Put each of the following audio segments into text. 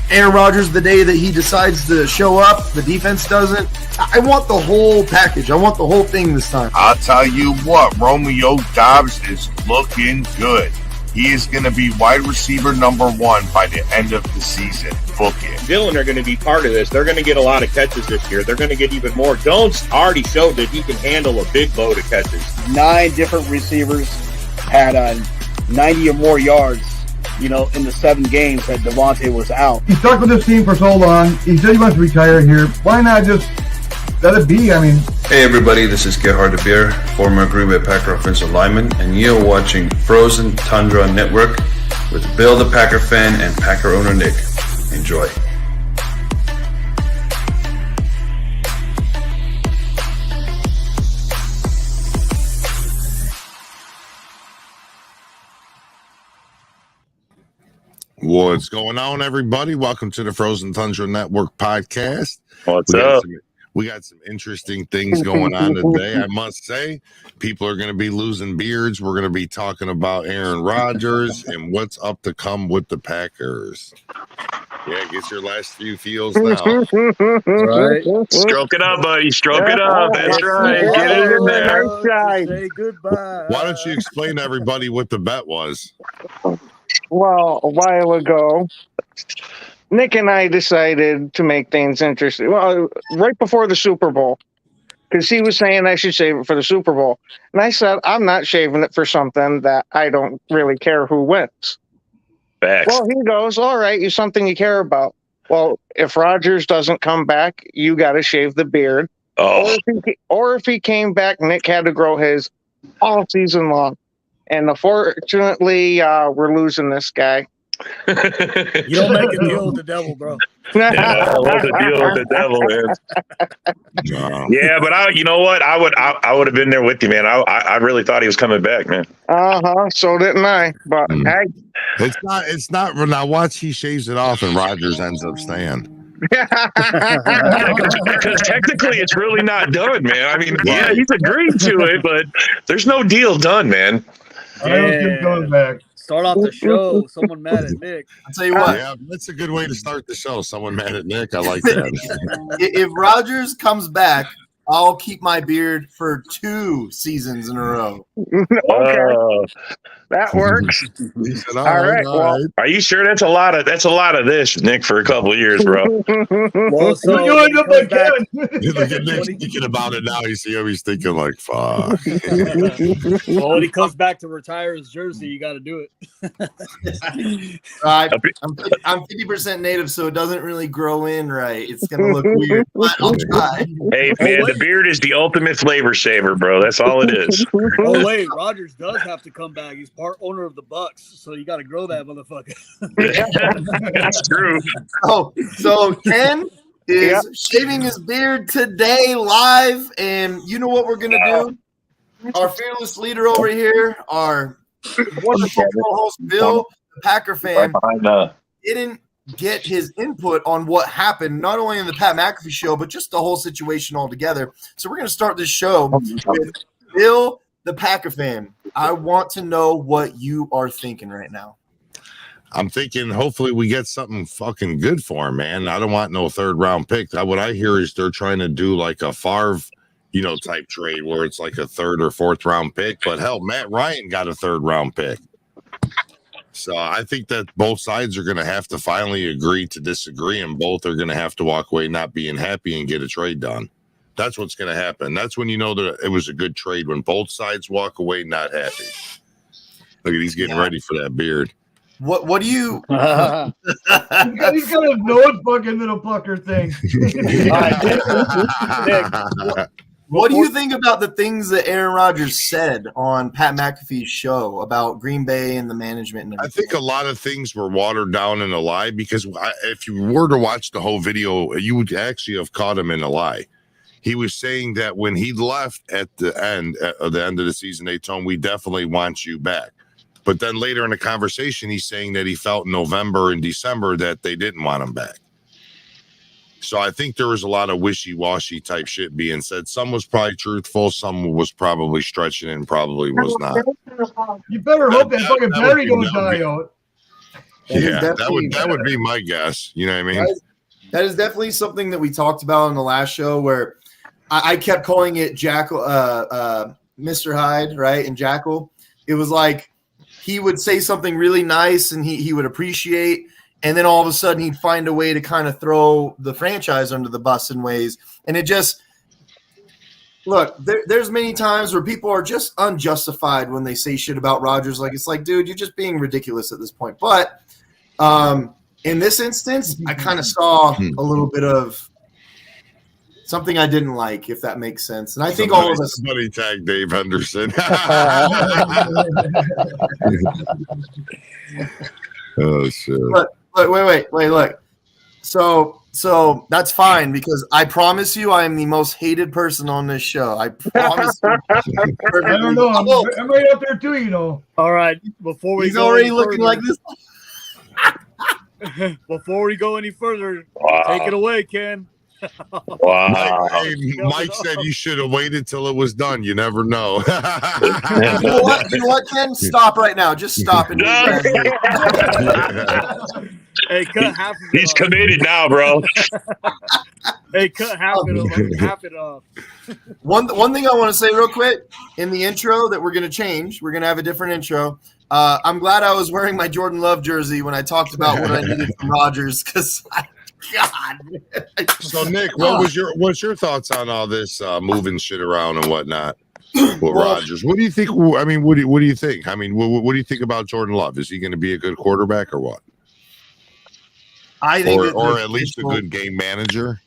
Aaron Rodgers, the day that he decides to show up, the defense doesn't. I want the whole package. I want the whole thing this time. I'll tell you what, Romeo Doubs is looking good. He is going to be wide receiver number 1 by the end of the season. Book it. Dillon are going to be part of this. They're going to get a lot of catches this year. They're going to get even more. Jones already showed that he can handle a big load of catches. 9 different receivers had 90 or more yards, in the 7 games that Devontae was out. He stuck with this team for so long. He said he wants to retire here. Why not just let it be? I mean... Hey everybody, this is Gerhard de Beer, former Green Bay Packer offensive lineman, and you're watching Frozen Tundra Network with Bill the Packer fan and Packer owner Nick. Enjoy. What's going on, everybody? Welcome to the Frozen Tundra Network podcast. What's up? We got some interesting things going on today. I must say, people are going to be losing beards. We're going to be talking about Aaron Rodgers and what's up to come with the Packers. Yeah, get your last few feels now. Right. Stroke it up, buddy. Stroke it up. That's right. Get it in there. Say goodbye. Why don't you explain to everybody what the bet was? Well, a while ago, Nick and I decided to make things interesting. Well, right before the Super Bowl, because he was saying I should save it for the Super Bowl. And I said, I'm not shaving it for something that I don't really care who wins. Facts. Well, he goes, all right, it's something you care about. Well, if Rodgers doesn't come back, you got to shave the beard. Oh. Or if he came back, Nick had to grow his all season long. And unfortunately, we're losing this guy. You don't make a deal with the devil, bro. Yeah, I love the deal with the devil, man. Yeah, but you know what? I would have been there with you, man. I really thought he was coming back, man. So didn't I? But hey, it's not. Now watch, he shaves it off, and Rodgers ends up staying. Because technically, it's really not done, man. I mean, yeah, he's agreed to it, but there's no deal done, man. I don't think he's going back. Start off the show. Someone mad at Nick. I'll tell you what. Yeah, that's a good way to start the show. Someone mad at Nick. I like that. If Rodgers comes back, I'll keep my beard for 2 seasons in a row. Okay. That works. All right. Well, are you sure that's a lot of this, Nick, for a couple of years, bro? Well, so you end up like Kevin. Look at Nick thinking about it now. You see him, he's thinking like, fuck. Well, when he comes back to retire his jersey, you got to do it. I'm 50% native, so it doesn't really grow in right. It's going to look weird, but I'll try. Hey, man, the beard is the ultimate flavor saver, bro. That's all it is. Oh, wait, Rodgers does have to come back. He's part owner of the Bucks, so you got to grow that motherfucker. That's true. So Ken is shaving his beard today live, and you know what we're going to do? Our fearless leader over here, our wonderful co-host Bill, the Packer fan, didn't get his input on what happened, not only in the Pat McAfee show, but just the whole situation altogether. So we're going to start this show with Bill, the Packer fan. I want to know what you are thinking right now. I'm thinking hopefully we get something fucking good for him, man. I don't want no 3rd round pick. What I hear is they're trying to do like a Favre, type trade where it's like a 3rd or 4th round pick. But hell, Matt Ryan got a 3rd round pick. So I think that both sides are going to have to finally agree to disagree, and both are going to have to walk away not being happy and get a trade done. That's what's going to happen. That's when you know that it was a good trade, when both sides walk away not happy. Look at, he's getting ready for that beard. What do you? He's got a nose fucking little plucker thing. What do you think about the things that Aaron Rodgers said on Pat McAfee's show about Green Bay and the management? And I think a lot of things were watered down in a lie, because if you were to watch the whole video, you would actually have caught him in a lie. He was saying that when he left at the end of the season, they told him, we definitely want you back. But then later in the conversation, he's saying that he felt in November and December that they didn't want him back. So I think there was a lot of wishy-washy type shit being said. Some was probably truthful. Some was probably stretching and probably was not. You better hope that fucking Barry don't die out. That would be my guess. You know what I mean? That is definitely something that we talked about in the last show where I kept calling it Jackal, Mr. Hyde, right? And Jackal. It was like he would say something really nice and he would appreciate, and then all of a sudden he'd find a way to kind of throw the franchise under the bus in ways. And it just look, there's many times where people are just unjustified when they say shit about Rodgers. Like, it's like, dude, you're just being ridiculous at this point. But in this instance, I kind of saw a little bit of something I didn't like, if that makes sense. And I think all of us. Somebody tag Dave Henderson. Oh shit! But wait, look. So that's fine because I promise you, I am the most hated person on this show. I promise. I don't know. I'm right up there too. You know. All right. Before we He's go already any looking like this. Before we go any further, Wow. take it away, Ken. Wow. Mike said you should have waited till it was done. You never know. You know what, Ken? Stop right now. Just stop it. Hey, cut half of it He's off. committed now, bro. Hey, cut half it off. One thing I want to say real quick in the intro that we're going to change. We're going to have a different intro. I'm glad I was wearing my Jordan Love jersey when I talked about what I needed from Rodgers because, God. So Nick, what's your thoughts on all this moving shit around and whatnot with Rodgers? What do you think? I mean, what do you think? I mean, what do you think about Jordan Love? Is he going to be a good quarterback or what? I think, or at least a good game manager.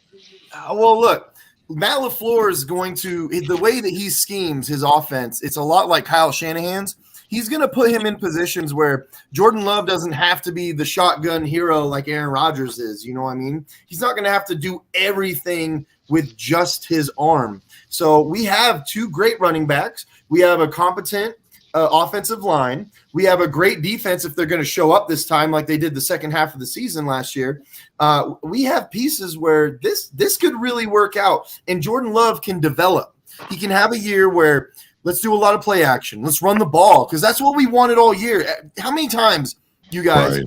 Well, look, Matt LaFleur is going to the way that he schemes his offense. It's a lot like Kyle Shanahan's. He's going to put him in positions where Jordan Love doesn't have to be the shotgun hero like Aaron Rodgers is. You know what I mean? He's not going to have to do everything with just his arm. So we have two great running backs. We have a competent offensive line. We have a great defense if they're going to show up this time like they did the second half of the season last year. We have pieces where this could really work out, and Jordan Love can develop. He can have a year where let's do a lot of play action. Let's run the ball because that's what we wanted all year. How many times, you guys,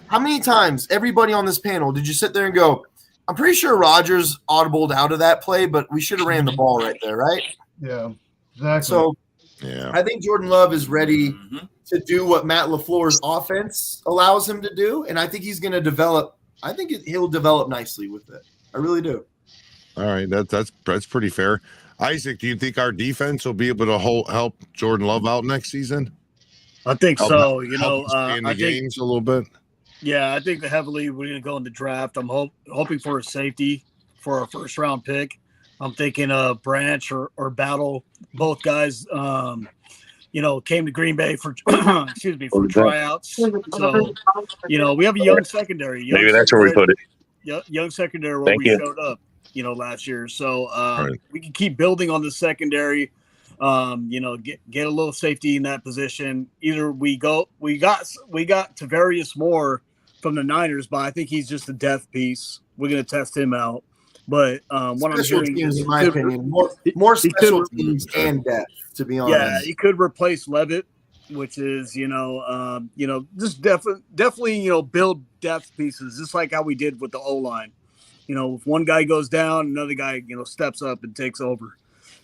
how many times, everybody on this panel, did you sit there and go, I'm pretty sure Rodgers audibled out of that play, but we should have ran the ball right there, right? Yeah, exactly. So yeah, I think Jordan Love is ready to do what Matt LaFleur's offense allows him to do, and I think he's going to develop. I think he'll develop nicely with it. I really do. All right, that's pretty fair. Isaac, do you think our defense will be able to help Jordan Love out next season? I think so. You know, in the I think games a little bit. Yeah, I think heavily we're going to go in the draft. I'm hoping for a safety for a first round pick. I'm thinking Branch or Battle. Both guys, came to Green Bay for for tryouts. So, we have a young secondary. Maybe that's where we put it. Young secondary where we showed up, last year. So we can keep building on the secondary. Get a little safety in that position. Either we got Tavarius Moore from the Niners, but I think he's just a depth piece. We're going to test him out. But what I'm hearing is, in my opinion, more special teams and depth. To be honest, yeah, he could replace Levitt, which is just definitely build depth pieces, just like how we did with the O-line. If one guy goes down, another guy steps up and takes over.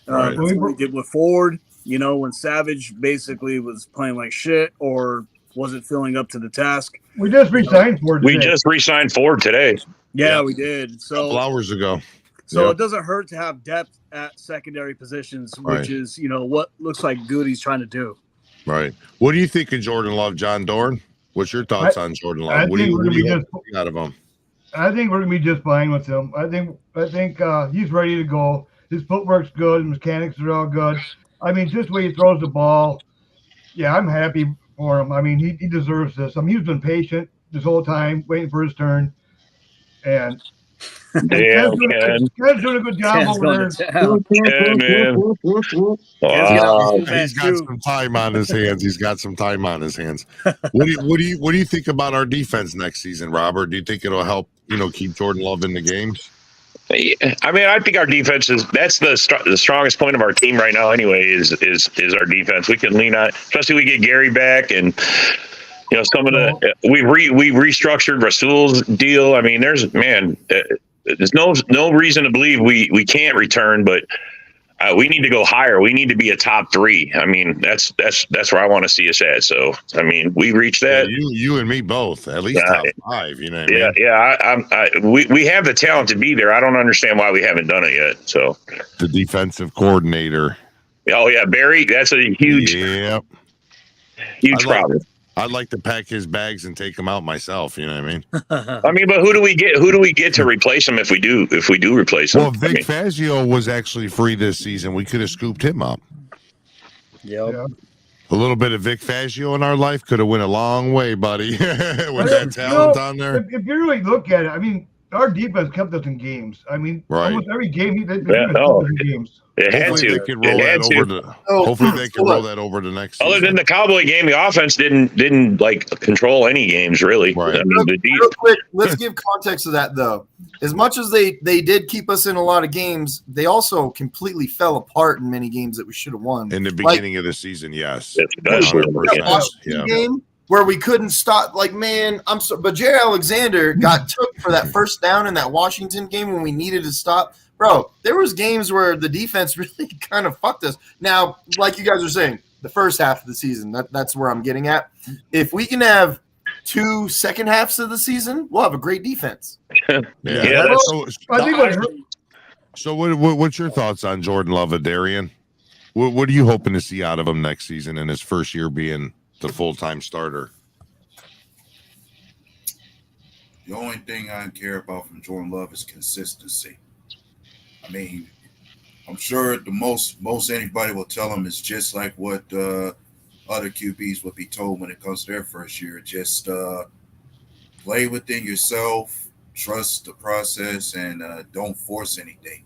That's what we did with Ford. When Savage basically was playing like shit or wasn't filling up to the task. We just re-signed Ford. We just re-signed Ford today. Yeah, we did. So a couple hours ago. So it doesn't hurt to have depth at secondary positions, which is what looks like Goody's trying to do. Right. What do you think of Jordan Love, John Dorn? What's your thoughts on Jordan Love? What do you think out of him? I think we're gonna be just fine with him. I think he's ready to go. His footwork's good. His mechanics are all good. I mean, just the way he throws the ball. Yeah, I'm happy for him. I mean, he deserves this. I mean, he's been patient this whole time, waiting for his turn. And Ken's doing a good job over there. Yeah, man. He's got some time on his hands. What do you think about our defense next season, Robert? Do you think it'll help, keep Jordan Love in the games? I mean, I think our defense that's the strongest point of our team right now. Anyway, is our defense. We can lean on, especially we get Gary back, and You know, some of the we restructured Rasul's deal. I mean, there's no reason to believe we can't return, but we need to go higher. We need to be a top 3. I mean, that's where I want to see us at. So, I mean, we reached that. Yeah, you and me both, at least top 5. You know what I mean? Yeah. We have the talent to be there. I don't understand why we haven't done it yet. So, the defensive coordinator. Oh yeah, Barry. That's a huge problem. I'd like to pack his bags and take him out myself. You know what I mean? I mean, but who do we get? Who do we get to replace him if we do replace him? Well, Vic Fangio was actually free this season. We could have scooped him up. Yep. Yeah. A little bit of Vic Fangio in our life could have went a long way, buddy. With that talent on there. If you really look at it, I mean, our defense kept us in games. I mean, almost every game they kept us in games. It had Hopefully to. They could roll that over hopefully they can roll that over the next Other season. than the Cowboy game, the offense didn't like control any games really. Right. I mean, Real quick, let's give context to that though. As much as they did keep us in a lot of games, they also completely fell apart in many games that we should have won. In the beginning of the season, yes. Washington game where we couldn't stop. Like, man, but Jerry Alexander got took for that first down in that Washington game when we needed to stop. Bro, there was games where the defense really kind of fucked us. Now, like you guys are saying, the first half of the season, that's where I'm getting at. If we can have 2 second halves of the season, we'll have a great defense. So what's your thoughts on Jordan Love, Darian? What are you hoping to see out of him next season in his first year being the full-time starter? The only thing I care about from Jordan Love is consistency. I mean, I'm sure the most anybody will tell him is just like what other QBs would be told when it comes to their first year. Just play within yourself, trust the process, and don't force anything.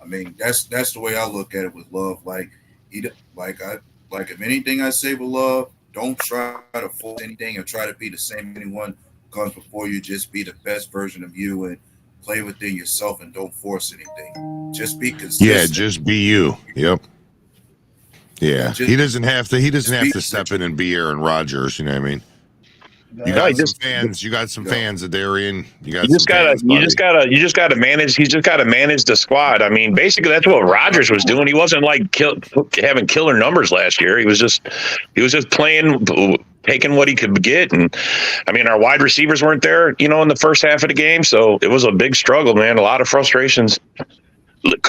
I mean, that's the way I look at it with Love. Like if anything I say with Love, don't try to force anything or try to be the same anyone comes before you. Just be the best version of you and play within yourself and don't force anything. Just be consistent. Yeah, just be you. Yep. Yeah, he doesn't have to step in and be Aaron Rodgers. You know what I mean? You got some fans. You got some fans of Darian. You just gotta manage. He's just gotta manage the squad. I mean, basically that's what Rodgers was doing. He wasn't like having killer numbers last year. He was just playing, taking what he could get. And I mean, our wide receivers weren't there, in the first half of the game, so it was a big struggle, man. A lot of frustrations.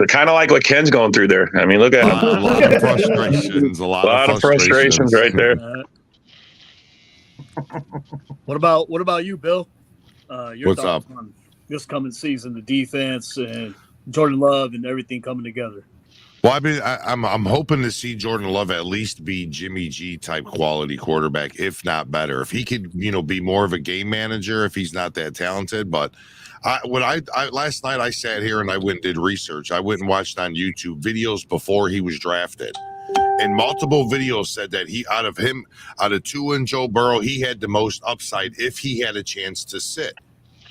Kind of like what Ken's going through there. I mean, look at him. A lot of frustrations. A lot of frustrations right there. What about you, Bill? Your What's thoughts up on this coming season, the defense and Jordan Love and everything coming together? Well, I mean, I'm hoping to see Jordan Love at least be Jimmy G type quality quarterback, if not better. If he could, be more of a game manager, if he's not that talented. But last night I sat here and I went and did research. I went and watched on YouTube videos before he was drafted. And multiple videos said that out of Tua and Joe Burrow, he had the most upside if he had a chance to sit.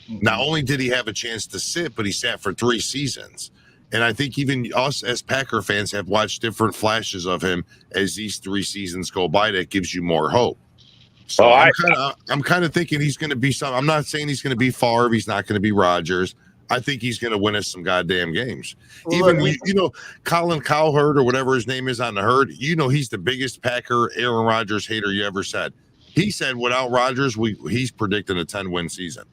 Not only did he have a chance to sit, but he sat for 3 seasons. And I think even us as Packer fans have watched different flashes of him as these 3 seasons go by. That gives you more hope. So I'm kind of thinking he's going to be something. I'm not saying he's going to be Favre. He's not going to be Rodgers. I think he's going to win us some goddamn games. Even, Colin Cowherd or whatever his name is on the herd, he's the biggest Packer Aaron Rodgers hater you ever said. He said without Rodgers, he's predicting a 10-win season.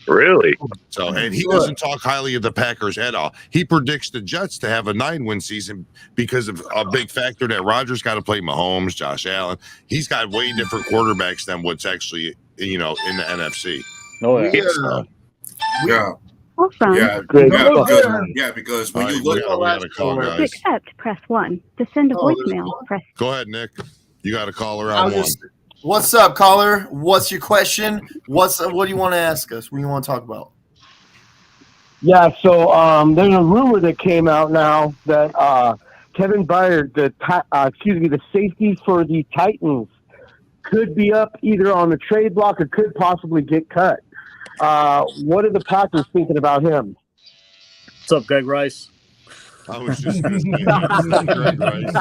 Really? So, and he doesn't talk highly of the Packers at all. He predicts the Jets to have a 9-win season because of a big factor that Rodgers got to play Mahomes, Josh Allen. He's got way different quarterbacks than what's actually, in the NFC. Oh, yeah. Awesome. Yeah, because when you look at to accept, press 1. To send a voicemail, press. Go ahead, Nick. You got a caller on 1. What's up, caller? What's your question? What do you want to ask us? What do you want to talk about? Yeah, so there's a rumor that came out now that Kevin Byard, the safety for the Titans, could be up either on the trade block or could possibly get cut. What are the Packers thinking about him? What's up, Greg Rice? I was just going to say Greg Rice.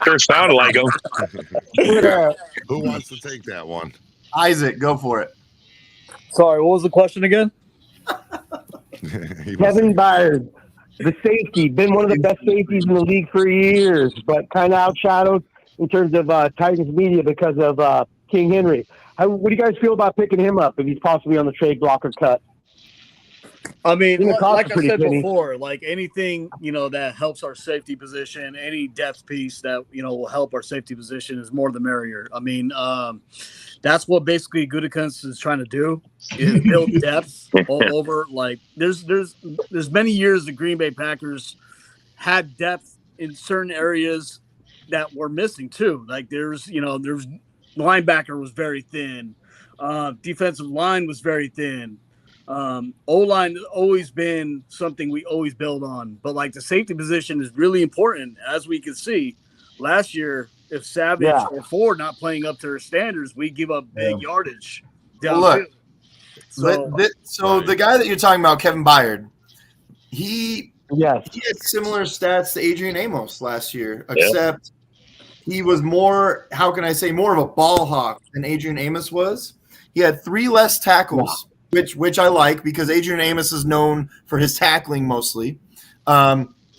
Sure sounded like him. Who wants to take that one? Isaac, go for it. Sorry, what was the question again? Kevin Byard, the safety, been one of the best safeties in the league for years, but kind of outshadowed in terms of Titans media because of King Henry. What do you guys feel about picking him up if he's possibly on the trade block or cut? I mean, like I said penny. before, like anything, that helps our safety position, any depth piece that, will help our safety position is more the merrier. I mean, that's what basically Gutekunst is trying to do, is build depth all over. Like there's many years the Green Bay Packers had depth in certain areas that were missing too. Like there's linebacker was very thin. Defensive line was very thin. O-line has always been something we always build on, but like the safety position is really important. As we can see last year, if Savage or Ford not playing up to their standards, we give up big yardage downfield. So the guy that you're talking about, Kevin Byard, he had similar stats to Adrian Amos last year, except he was more, how can I say, more of a ball hawk than Adrian Amos was. He had 3 less tackles. Which I like because Adrian Amos is known for his tackling mostly. He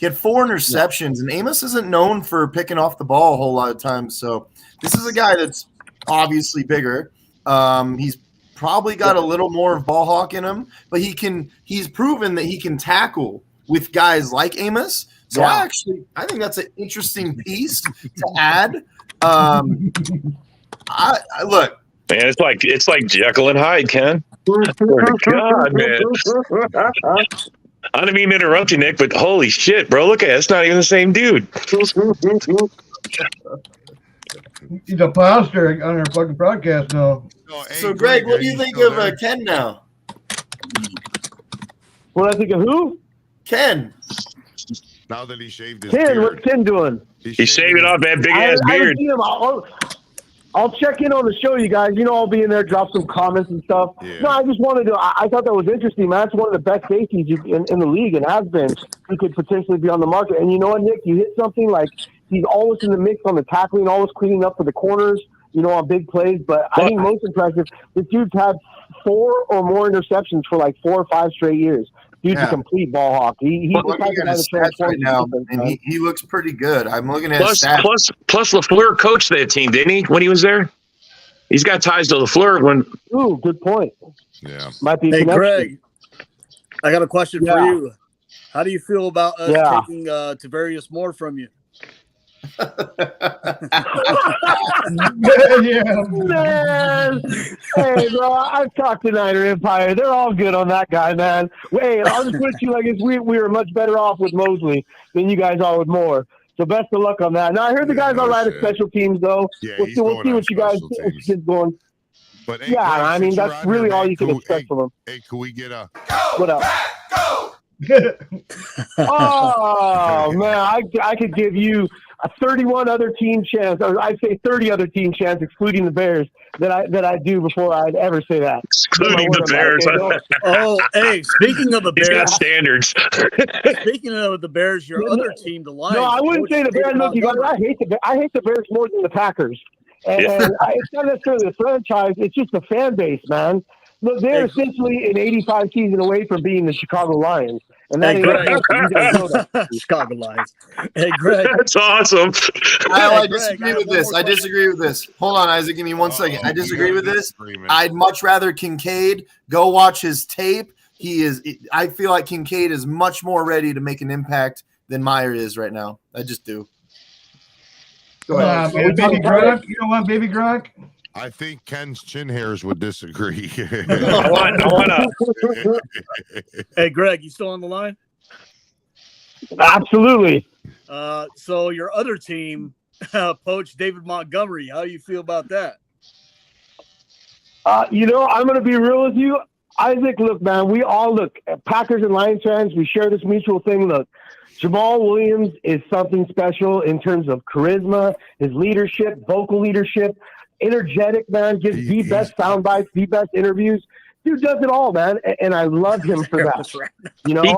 had 4 interceptions, and Amos isn't known for picking off the ball a whole lot of times. So this is a guy that's obviously bigger. He's probably got a little more of ball hawk in him, but he's proven that he can tackle with guys like Amos. So I think that's an interesting piece to add. Look. Man, it's like Jekyll and Hyde, Ken. God, man. I didn't mean to interrupt you, Nick, but holy shit, bro. Look at it. It's not even the same dude. He's a pastor on our fucking broadcast now. So, Greg, what do you think of Ken now? What do I think of who? Ken. Now that he shaved his Ken, beard. what's Ken doing? He's shaving off that big-ass beard. I'll check in on the show, you guys. I'll be in there, drop some comments and stuff. Yeah. No, I just wanted to. I thought that was interesting, man. That's one of the best safeties in the league and has been. He could potentially be on the market. And you know what, Nick? You hit something like he's always in the mix on the tackling, always cleaning up for the corners, on big plays. But I think most impressive, this dude's had 4 or more interceptions for like 4 or 5 straight years. Dude's a complete ball hawk. He's looking at his stats right now, and he looks pretty good. I'm looking at his stats. Plus LaFleur coached that team, didn't he, when he was there? He's got ties to LaFleur. Ooh, good point. Yeah. Might be. Hey, Greg, I got a question for you. How do you feel about us taking Tavarius Moore from you? Man. Hey, bro, I've talked to Niner Empire. They're all good on that guy, man. Wait, I'll just put it to you like this. We were much better off with Mosley than you guys are with Moore. So best of luck on that. Now, I heard the guys all right at special teams, though. Yeah, we'll see what you guys get going. But hey, yeah, I mean, that's really all you can expect from them. Hey, can we get a what up? Oh, man, I could give you a 31 other team chance, or I'd say 30 other team chance, excluding the Bears, that I do before I'd ever say that. Excluding the Bears. Hey, speaking of the Bears. He's got standards. Speaking of the Bears, your other team, the Lions. No, I wouldn't say the Bears. Look, you guys, I hate the Bears more than the Packers. And it's not necessarily the franchise, it's just the fan base, man. Look, they're essentially an 85 season away from being the Chicago Lions. And that Chicago Lions. Hey, Greg. That's awesome. I disagree with this. I disagree with this. Hold on, Isaac. Give me 1 second. I disagree with this. I'd much rather Kincaid go watch his tape. I feel like Kincaid is much more ready to make an impact than Meyer is right now. I just do. Go ahead. Baby Gronk. You don't want Baby Gronk? I think Ken's chin hairs would disagree. Hey, Greg, you still on the line? Absolutely. So your other team poached David Montgomery. How do you feel about that? I'm going to be real with you. Isaac, look, man, we all Packers and Lions fans, we share this mutual thing. Look, Jamal Williams is something special in terms of charisma, his leadership, vocal leadership. Energetic, man, gives the best sound bites, the best interviews. dude does it all, man, and I love him for that. You know, He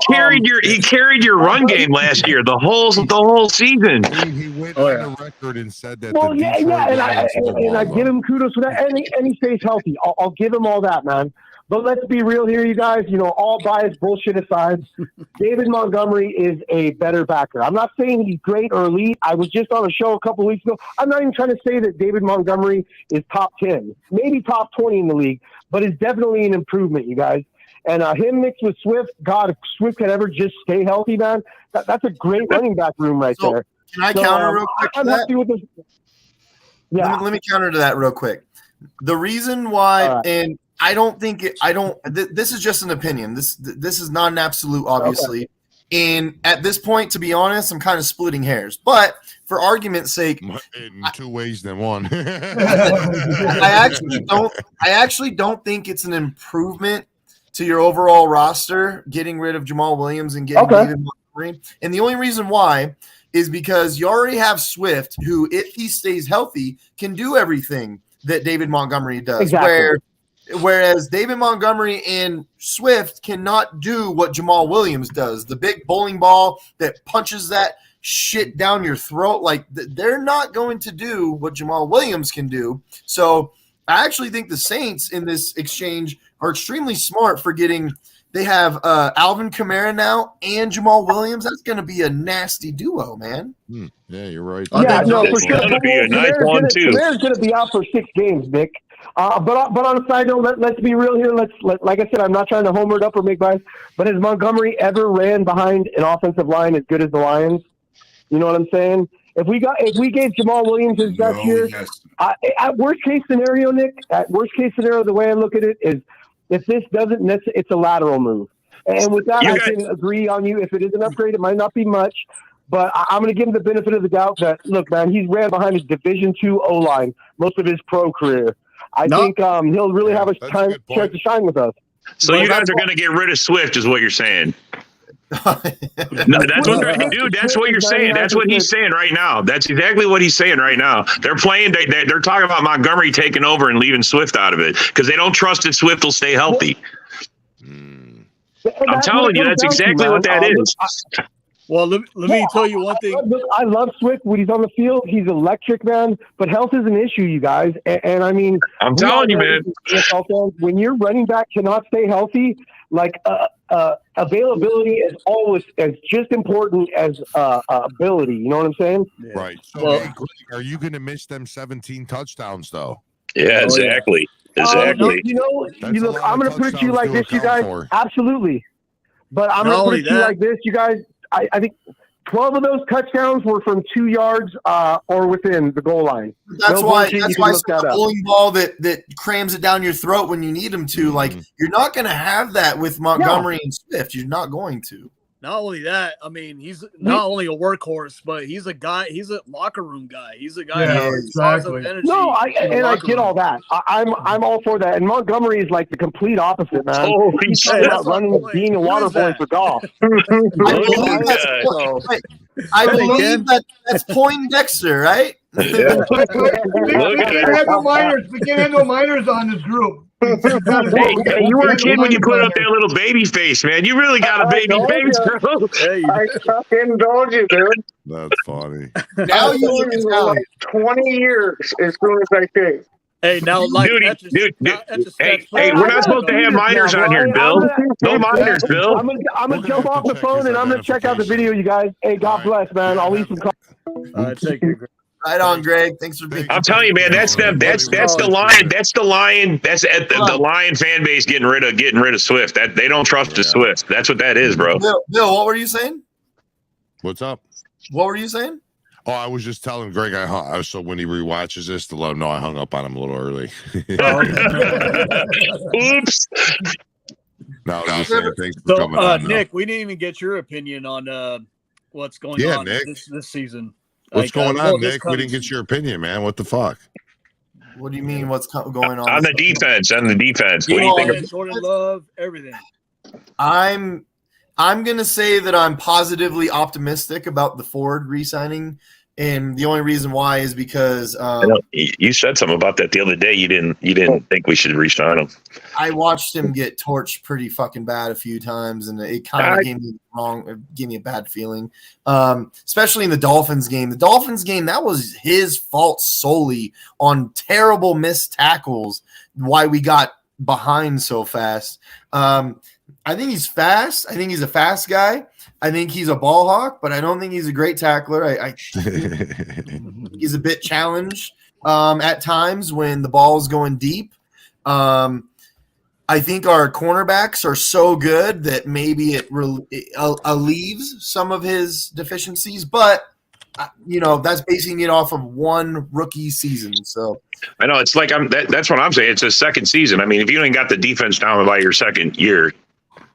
carried your run game last year, the whole season. He went on the record and said that. Well, the yeah, Detroit and Lions I give him kudos for that, and he stays healthy. I'll give him all that, man. But let's be real here, you guys. You know, all bias bullshit aside, David Montgomery is a better backer. I'm not saying he's great or elite. I was just on a show a couple weeks ago. I'm not even trying to say that David Montgomery is top 10, maybe top 20 in the league, but it's definitely an improvement, you guys. And him mixed with Swift, God, if Swift could ever just stay healthy, man, that's a great running back room right there. Can I counter real quick to that? With this. Yeah. Let me counter to that real quick. The reason why, and I don't think this is just an opinion. This is not an absolute, obviously. Okay. And at this point, to be honest, I'm kind of splitting hairs. But for argument's sake, in two ways than one. I actually don't think it's an improvement to your overall roster getting rid of Jamal Williams and getting David Montgomery. And the only reason why is because you already have Swift, who, if he stays healthy, can do everything that David Montgomery does. Exactly. Whereas David Montgomery and Swift cannot do what Jamal Williams does. The big bowling ball that punches that shit down your throat. Like, they're not going to do what Jamal Williams can do. So I actually think the Saints in this exchange are extremely smart for getting – they have Alvin Kamara now and Jamal Williams. That's going to be a nasty duo, man. Yeah, you're right. Yeah, no, for It's sure. going to be a nice one, too. Kamara's going to be out for 6 games, Nick. But on a side note, let's be real here. Like I said, I'm not trying to homer it up or make bias, but has Montgomery ever ran behind an offensive line as good as the Lions? You know what I'm saying? If we gave Jamal Williams his best year, at worst case scenario, Nick, the way I look at it is, if this doesn't, it's a lateral move. And with that, I can agree on you. If it is an upgrade, it might not be much. But I'm going to give him the benefit of the doubt that, look, man, he's ran behind his Division II O-line most of his pro career. I think he'll really have a chance to shine with us. So you guys are going to get rid of Swift, is what you're saying. No, that's what you're saying. That's what he's saying right now. That's exactly what he's saying right now. They're playing. They're talking about Montgomery taking over and leaving Swift out of it because they don't trust that Swift will stay healthy. I'm telling you, that's exactly what that is. Well, let me tell you one thing. I love Swift when he's on the field. He's electric, man. But health is an issue, you guys. And I mean, I'm telling you, man. When your running back cannot stay healthy, like availability is always as just important as ability. You know what I'm saying? Yeah. Right. So, are you going to miss them 17 touchdowns, though? Yeah, exactly. Exactly. Look, I'm going to put it to you like this, you guys. Absolutely. But I'm going to put it to you like this, you guys. I think 12 of those touchdowns were from 2 yards or within the goal line. That's why the bowling ball that crams it down your throat when you need them to. Like, you're not going to have that with Montgomery and Swift. You're not going to. Not only that, I mean, he's not only a workhorse, but he's a guy. He's a locker room guy. He's a guy that has positive energy. No, I get all that. I'm all for that. And Montgomery is like the complete opposite, man. He's not running, being a water boy for golf. I believe that's Poindexter, right? We can't have no minors on this group. Hey, you were a kid when you put up that little baby face, man. You really got a baby face, bro. I fucking told you, dude. That's funny. Now you look like 20 years as soon as I shave. Hey, now, like, dude. Hey, we're not supposed to have minors on here, Bill. No minors, Bill. I'm gonna jump off the phone and I'm gonna check out the video, you guys. Hey, God bless, man. I'll leave some comments. Take it. Right on, Greg. Thanks for being. I'm telling you, man. That's the Lion fan base getting rid of Swift. That they don't trust the Swift. That's what that is, bro. Bill, what were you saying? What's up? What were you saying? Oh, I was just telling Greg so when he rewatches this to let him know I hung up on him a little early. Oops. No, I was just saying thanks for coming on. Nick, we didn't even get your opinion on what's going on this season. What's going on, Nick? We didn't get your opinion, man. What the fuck? What do you mean? What's going on? On the defense. What do you think of Jordan Love, everything. I'm gonna say that I'm positively optimistic about the Ford re-signing And the only reason why is because you said something about that the other day. You didn't think we should re-sign him. I watched him get torched pretty fucking bad a few times, and it kind of gave me a bad feeling. Especially in the Dolphins game. The Dolphins game, that was his fault solely on terrible missed tackles. Why we got behind so fast. I think he's fast. I think he's a fast guy. I think he's a ball hawk, but I don't think he's a great tackler. I he's a bit challenged at times when the ball is going deep. I think our cornerbacks are so good that maybe it alleviates some of his deficiencies, but that's basing it off of one rookie season. So I know it's like that's what I'm saying. It's his second season. I mean, if you ain't got the defense down by your second year,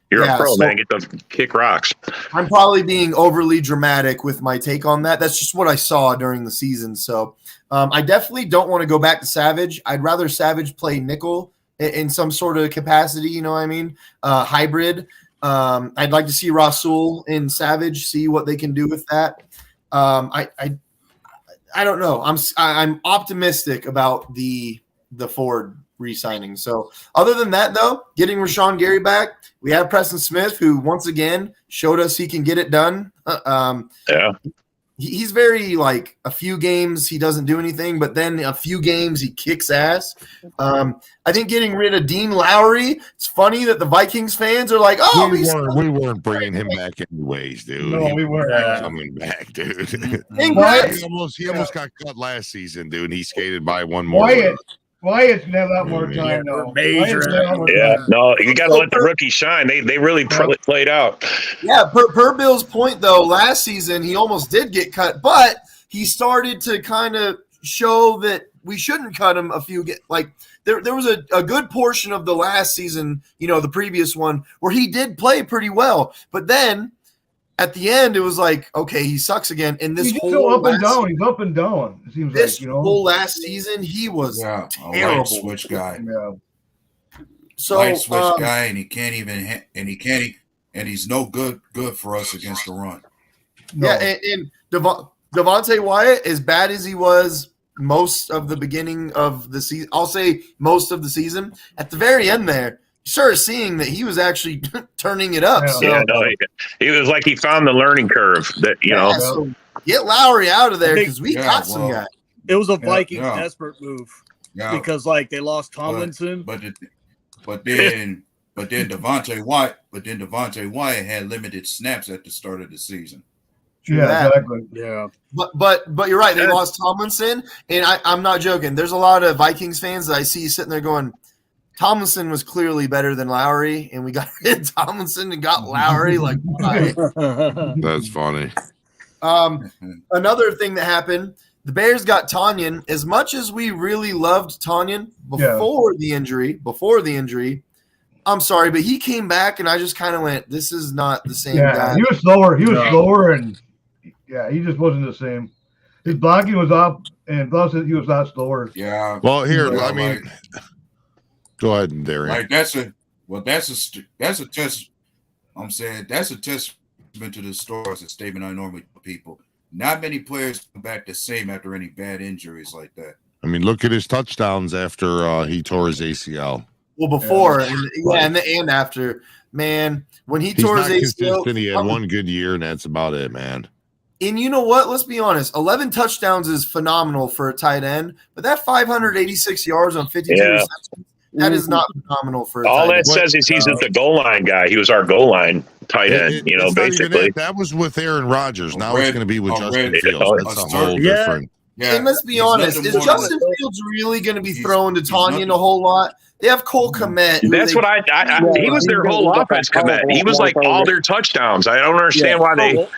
you're a pro, man. Get to kick rocks. I'm probably being overly dramatic with my take on that. That's just what I saw during the season. So I definitely don't want to go back to Savage. I'd rather Savage play nickel in some sort of capacity. You know what I mean? Hybrid. I'd like to see Rasul and Savage, see what they can do with that. I don't know. I'm optimistic about the Ford re-signing. So other than that, though, getting Rashawn Gary back, we have Preston Smith, who once again showed us he can get it done. He's very like a few games he doesn't do anything, but then a few games he kicks ass. I think getting rid of Dean Lowry. It's funny that the Vikings fans are like, "Oh, we weren't bringing him back anyways, dude. No, we weren't coming back, dude. He almost got cut last season, dude. He skated by one more. Wyatt's gonna have a lot more time now. No, you got to let the rookie shine. They really played out. Yeah, per Bill's point though, last season he almost did get cut, but he started to kind of show that we shouldn't cut him there was a good portion of the last season, the previous one, where he did play pretty well, but then at the end, it was like, okay, he sucks again. And this whole up and down, he's up and down. It seems this whole last season, he was a terrible. light switch guy. Yeah. So light switch guy, and he can't even, and he's no good for us against the run. No. Yeah, and Devontae Wyatt, as bad as he was most of the beginning of the season, I'll say most of the season. At the very end there, sure, seeing that he was actually turning it up. He was like he found the learning curve that So get Lowry out of there because we got some guy. It was a Viking desperate move because they lost Tomlinson, but then Devontae Wyatt had limited snaps at the start of the season. Yeah, exactly. Yeah, but you're right. They lost Tomlinson, and I'm not joking. There's a lot of Vikings fans that I see sitting there going, Tomlinson was clearly better than Lowry, and we got rid of Tomlinson and got Lowry. Like, why? That's funny. Another thing that happened, the Bears got Tanyan. As much as we really loved Tanyan before the injury, I'm sorry, but he came back, and I just kind of went, this is not the same guy. He was slower. And he just wasn't the same. His blocking was up, and plus he was not slower. Yeah. Well, here, go ahead, Darian. That's a test. I'm saying that's a testament to the story. It's a statement I normally tell people. Not many players come back the same after any bad injuries like that. I mean, look at his touchdowns after he tore his ACL. Well, before and after, man, when he tore his ACL, he had one good year, and that's about it, man. And you know what? Let's be honest. 11 touchdowns is phenomenal for a tight end, but that 586 yards on 52 receptions, that is not phenomenal for a all tight that end. says is he's the goal line guy. He was our goal line tight end, basically. That was with Aaron Rodgers. Now it's going to be with Justin Fields. That's a whole different. Yeah. And let's be honest, is Justin Fields really going to be throwing to Tanyan a whole lot? They have Cole Kmet. That's what he was their whole offense, Kmet. He was like all their touchdowns. I don't understand why they.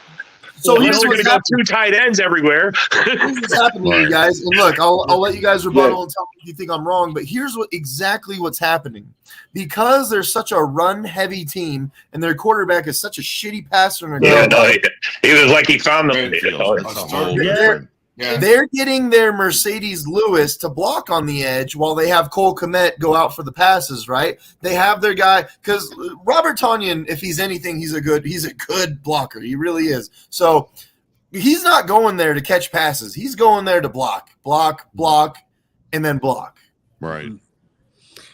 So he's going to go two tight ends everywhere. Here's what's happening, you guys. And look, I'll let you guys rebuttal and tell me if you think I'm wrong. But here's exactly what's happening. Because they're such a run-heavy team, and their quarterback is such a shitty passer. He was like he found the. They're getting their Mercedes Lewis to block on the edge while they have Cole Kmet go out for the passes, right? They have their guy because Robert Tanyan, if he's anything, he's a good blocker. He really is. So he's not going there to catch passes. He's going there to block, and then block. Right.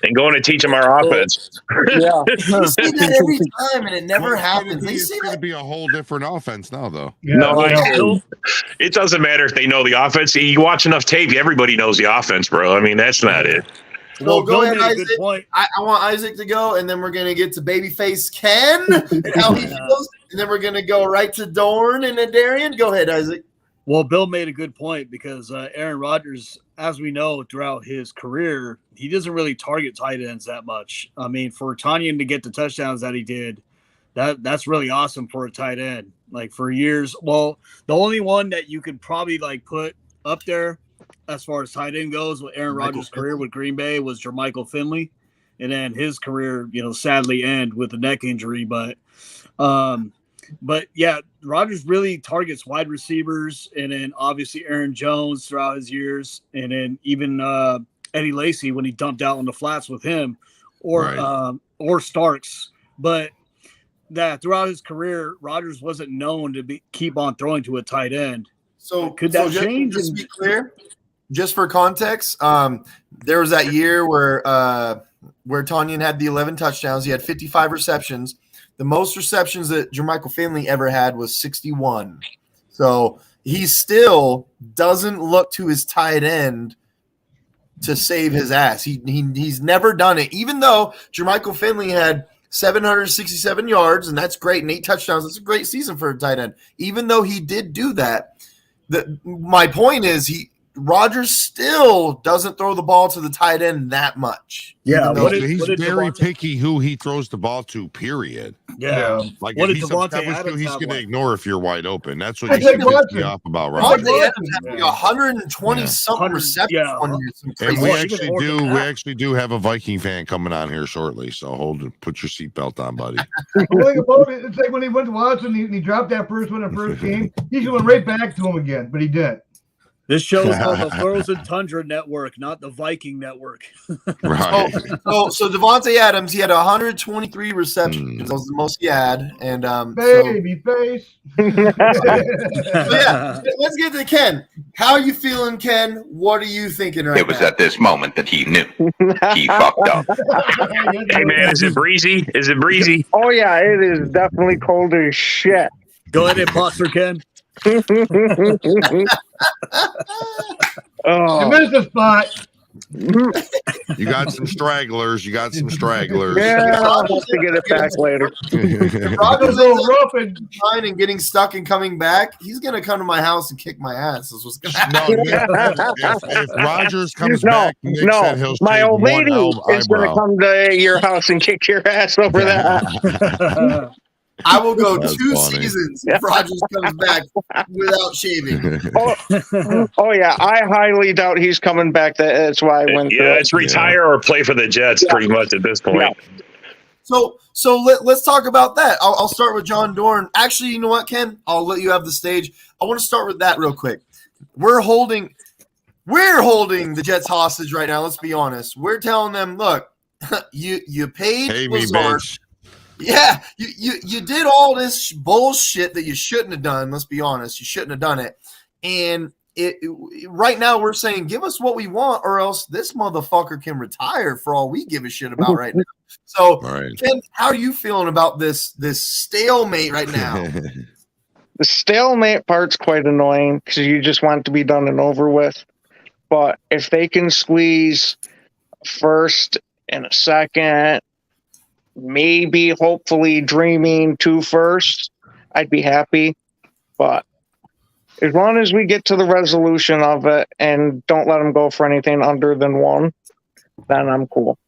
And going to teach them our offense. Yeah. You see that every time, and it never happens. It's going to be a whole different offense now, though. Yeah, No, it doesn't matter if they know the offense. You watch enough tape, everybody knows the offense, bro. I mean, that's not it. Well, go ahead, made a Isaac. good point. I want Isaac to go, and then we're going to get to Babyface Ken and how he feels, and then we're going to go right to Dorn and then Darian. Go ahead, Isaac. Well, Bill made a good point because Aaron Rodgers, as we know throughout his career, he doesn't really target tight ends that much. I mean, for Tanyan to get the touchdowns that he did, that's really awesome for a tight end. Like for years, well, the only one that you could probably like put up there as far as tight end goes with Aaron Rodgers' career with Green Bay was Jermichael Finley, and then his career, sadly ended with a neck injury. But yeah, Rodgers really targets wide receivers, and then obviously Aaron Jones throughout his years, and then even Eddie Lacy when he dumped out on the flats with him, or Starks. But that throughout his career, Rodgers wasn't known to keep on throwing to a tight end. So could that change? Just to be clear, just for context, there was that year where Tanyan had the 11 touchdowns. He had 55 receptions. The most receptions that Jermichael Finley ever had was 61. So he still doesn't look to his tight end to save his ass. He's never done it, even though Jermichael Finley had 767 yards, and that's great, and 8 touchdowns. That's a great season for a tight end. Even though he did do that, my point is Rodgers still doesn't throw the ball to the tight end that much. Yeah, he's very picky who he throws the ball to, period. Yeah. Like What if did he's Devontae upset with you, Adams he's have going to like? ignore if you're wide open. That's what you should be off about, right? Devontae Adams had like 120 something receptions one year. And we actually do have a Viking fan coming on here shortly, so put your seatbelt on, buddy. It's like when he went to Watson and he dropped that first one in the first game. He's going right back to him again, but he did. This show is called the Frozen Tundra Network, not the Viking Network. Right. So Devontae Adams, he had 123 receptions. That was the most he had. And baby face. So yeah, let's get to Ken. How are you feeling, Ken? What are you thinking right now? It was at this moment that he knew he fucked up. Hey man, is it breezy? Is it breezy? Oh yeah, it is definitely cold as shit. Go ahead, imposter Ken. You missed the spot. You got some stragglers. Yeah, I'll have to get it back later. If Rodgers is rough and trying and getting stuck and coming back, he's gonna come to my house and kick my ass. That's what's gonna happen. If Rodgers comes back, Nick said he'll my shave old one lady is going to eyebrow. come to your house and kick your ass over that. I will go That's 2 funny. seasons if Rodgers comes back without shaving. Oh yeah, I highly doubt he's coming back. That's why I went. Yeah, it's retire or play for the Jets pretty much at this point. Yeah. So let's talk about that. I'll start with John Dorn. Actually, you know what, Ken? I'll let you have the stage. I want to start with that real quick. We're holding the Jets hostage right now. Let's be honest. We're telling them, look, you paid Pay me, Lazard. bitch. Yeah, you did all this bullshit that you shouldn't have done. Let's be honest, you shouldn't have done it. And right now we're saying, give us what we want, or else this motherfucker can retire for all we give a shit about right now. So, Ken, how are you feeling about this stalemate right now? The stalemate part's quite annoying because you just want it to be done and over with. But if they can squeeze first and a second, maybe hopefully dreaming 2 firsts, I'd be happy. But as long as we get to the resolution of it and don't let them go for anything under than 1, then I'm cool.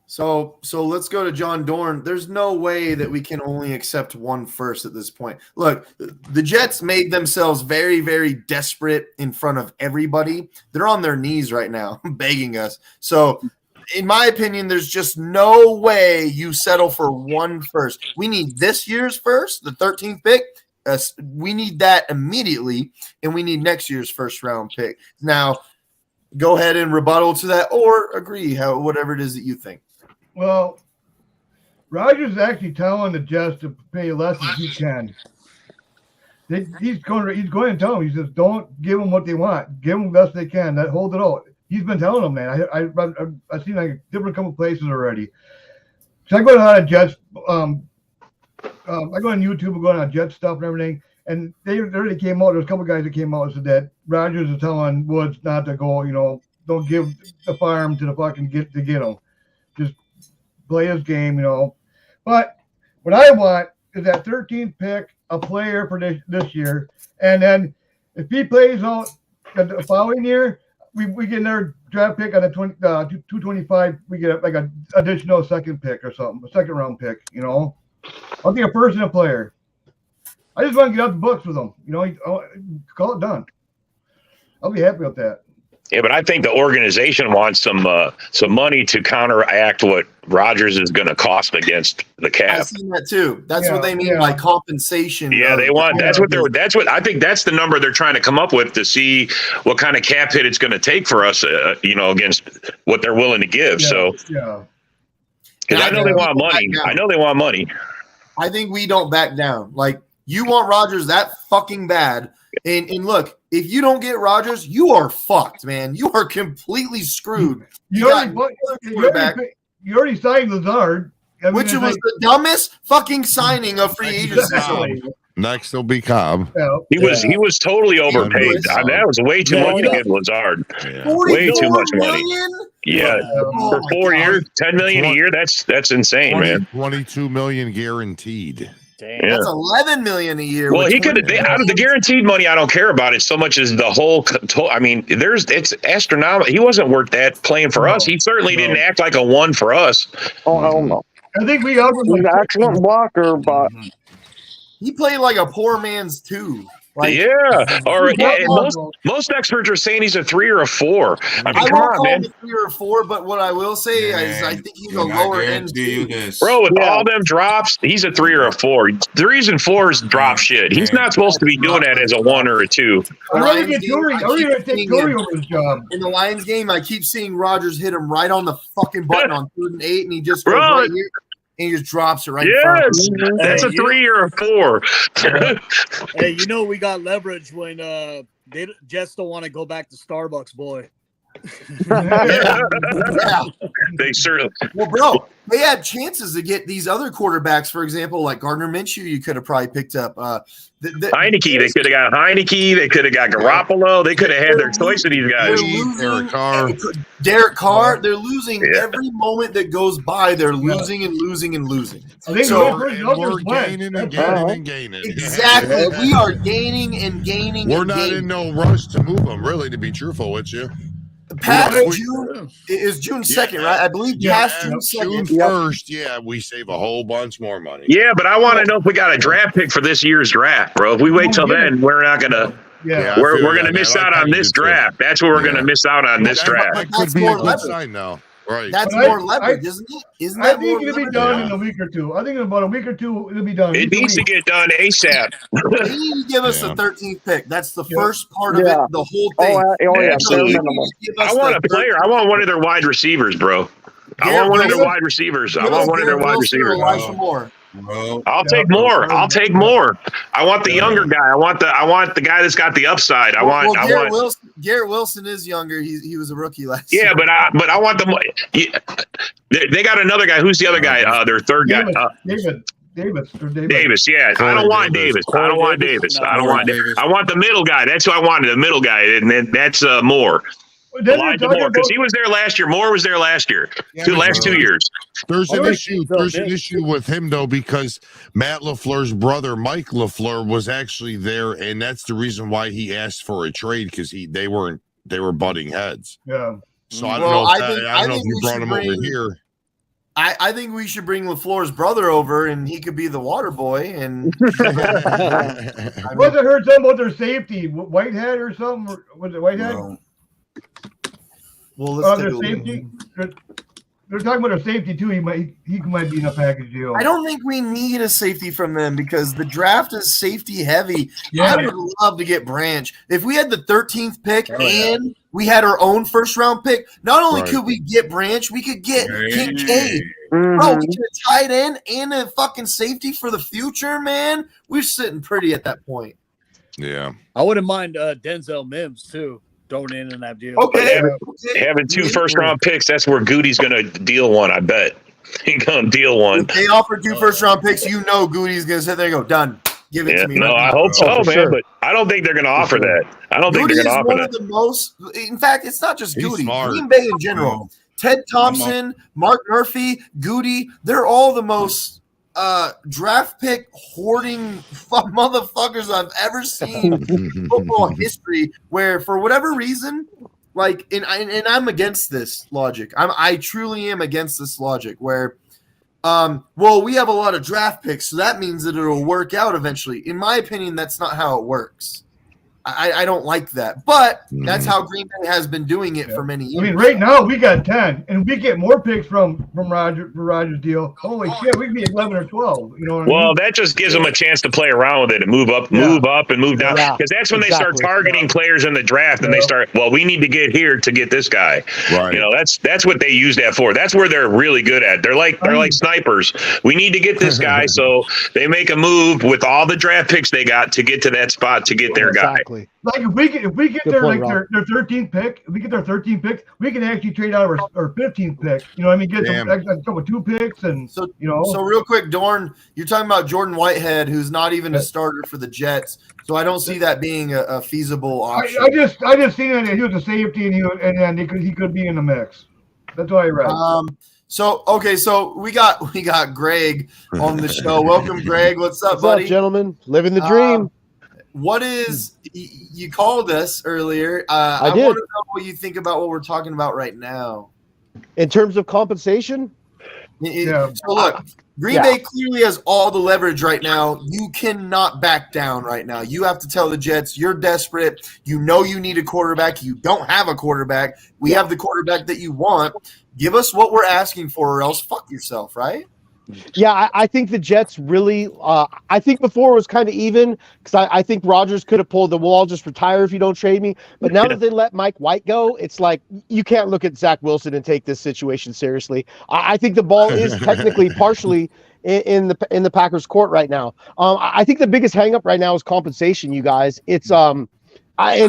So let's go to John Dorn. There's no way that we can only accept 1 first at this point. Look, the Jets made themselves very, very desperate in front of everybody. They're on their knees right now, begging us. So in my opinion, there's just no way you settle for 1 first. We need this year's first, the 13th pick. We need that immediately, and we need next year's first round pick. Now, go ahead and rebuttal to that, or agree, whatever it is that you think. Well, Rodgers is actually telling the Jets to pay less as he can. he's going to tell them. He says, don't give them what they want. Give them the best they can. That hold it out. He's been telling them, man. I've seen like different couple places already. So I go on Jets. I go on YouTube and go on Jet stuff and everything. And they already came out. There's a couple guys that came out and said that Rodgers is telling Woods not to go. Don't give the farm to the fucking get him. Just play his game. But what I want is that 13th pick, a player for this year, and then if he plays out the following year, we get another draft pick on the 225. We get like an additional second pick or something, a second round pick. I'll take a first and a player. I just want to get out the books with him. Call it done. I'll be happy with that. Yeah, but I think the organization wants some money to counteract what Rodgers is going to cost against the cap. I've seen that too. That's what they mean by compensation. Yeah, they want. That's what I think. That's the number they're trying to come up with to see what kind of cap hit it's going to take for us. Against what they're willing to give. Because I know they want money. I know they want money. I think we don't back down. Like, you want Rodgers that fucking bad. And look, if you don't get Rodgers, you are fucked, man. You are completely screwed. You already signed Lazard. Which was the dumbest fucking signing of free agency. Next will be Cobb. He was totally overpaid. That was way too much to give Lazard. Way too much money. Yeah, for 4 years, $10 million a year. That's insane, man. 22 million guaranteed. Damn. That's $11 million a year. Well, he could out of the guaranteed money. I don't care about it so much as the whole. I mean, it's astronomical. He wasn't worth that playing for us. He certainly didn't act like a one for us. Oh hell no! I think we offered an excellent blocker, but he played like a poor man's two. Like, most experts are saying he's a 3 or a 4. I mean, come on, man. 3 or 4, but what I will say is I think he's a lower end. Bro, with all them drops, he's a 3 or a 4. 3s and 4s drop shit. He's not supposed to be doing that as a 1 or a 2. I'm going to take Torrey over his job. In the Lions game, I keep seeing Rodgers hit him right on the fucking button on 3rd and 8, and he just goes right here. And he just drops it right in front of him. That's a 3 or a 4. Hey, we got leverage when Jets don't want to go back to Starbucks, boy. They certainly. Well, bro, they had chances to get these other quarterbacks, for example, like Gardner Minshew. You could have probably picked up Heineke. They could have got Heineke. They could have got Garoppolo. They could have had their choice of these guys. Derek Carr. They're losing every moment that goes by. They're losing and losing and losing. So we're gaining and gaining and gaining. Exactly. We are gaining and gaining. We're not in no rush to move them, really, to be truthful with you. Past June is June 2nd, right? I believe past June 2nd. June 1st, we save a whole bunch more money. Yeah, but I want to know if we got a draft pick for this year's draft, bro. If we wait till then, we're not gonna. Yeah, we're gonna miss out on this draft. That's what we're gonna miss out on this draft. That could be a good sign now. Right. That's more leverage, isn't it? Isn't that I think it'll be done in a week or two. I think in about a week or two it'll be done. It needs to get done ASAP. They need to give us the 13th pick. That's the first part of it. The whole thing. Absolutely. I want a player. I want one of their wide receivers, bro. I want one of their wide receivers. I'll take more. I'll take more. I want the younger guy. I want the guy that's got the upside. Garrett Wilson is younger. He was a rookie last year. Yeah, but I want them. They got another guy. Who's the other guy? Their third guy. Davis. Yeah, I don't want Davis. I don't want Davis. I want the middle guy. That's who I wanted. The middle guy, and then that's Moore. Elijah Moore, because he was there last year. Moore was there last year. Last 2 years. There's an issue. There's an issue with him though, because Matt LaFleur's brother, Mike LaFleur, was actually there, and that's the reason why he asked for a trade, because they were butting heads. Yeah. So I don't know. I don't know if you brought him over here. I think we should bring LaFleur's brother over, and he could be the water boy. And wasn't heard something about their safety, Whitehead or something? Was it Whitehead? No. Well, let's their safety. They're talking about their safety too. He might be in a package deal. I don't think we need a safety from them because the draft is safety heavy. Yeah. I would love to get Branch. If we had the 13th pick and we had our own first round pick, not only could we get Branch, we could get Kincaid. Bro, we get a tight end and a fucking safety for the future, man. We're sitting pretty at that point. Yeah. I wouldn't mind Denzel Mims too thrown in that deal. Okay. Having 2 first-round picks, that's where Goody's going to deal one, I bet. He's going to deal one. If they offer 2 first-round picks, you know Goody's going to sit there and go, done. Give it to me. No, I hope so, man. But I don't think they're going to offer that. I don't think they're going to offer that. Goody is one of the most. In fact, it's not just Goody. Smart. Green Bay in general. Ted Thompson, Mark Murphy, Goody. They're all the most draft pick hoarding motherfuckers I've ever seen in football history. Where for whatever reason, like, and I'm against this logic. I truly am against this logic. Where well, we have a lot of draft picks, so that means that it'll work out eventually. In my opinion, that's not how it works. I don't like that, but that's how Green Bay has been doing it for many years. I mean, right now we got 10, and we get more picks from Rodgers deal. Holy shit, we could be 11 or 12. You know what I mean? That just gives them a chance to play around with it and move up, and move down. Because that's when they start targeting players in the draft, and they start. Well, we need to get here to get this guy. Right. You know, that's what they use that for. That's where they're really good at. They're like snipers. We need to get this guy, so they make a move with all the draft picks they got to get to that spot to get their guy. Like if we get their 13th pick, if we get their 13th pick, we can actually trade out our 15th pick. You know what I mean? Get a couple 2 picks and So real quick, Dorn, you're talking about Jordan Whitehead, who's not even a starter for the Jets. So I don't see that being a feasible option. I just seen that he was a safety and he could be in the mix. That's what I read. So we got Greg on the show. Welcome, Greg. What's up, buddy? What's up, gentlemen? Living the dream. What is you called us earlier? I did. want to know what you think about what we're talking about right now. In terms of compensation? So look, Green Bay clearly has all the leverage right now. You cannot back down right now. You have to tell the Jets you're desperate. You know you need a quarterback. You don't have a quarterback. We have the quarterback that you want. Give us what we're asking for, or else fuck yourself, right? Yeah, I think the Jets really I think before it was kind of even because I think Rodgers could have pulled the "we'll all just retire if you don't trade me." But now that they let Mike White go, it's like you can't look at Zach Wilson and take this situation seriously. I think the ball is technically partially in the Packers' court right now. I think the biggest hang up right now is compensation, you guys. It's and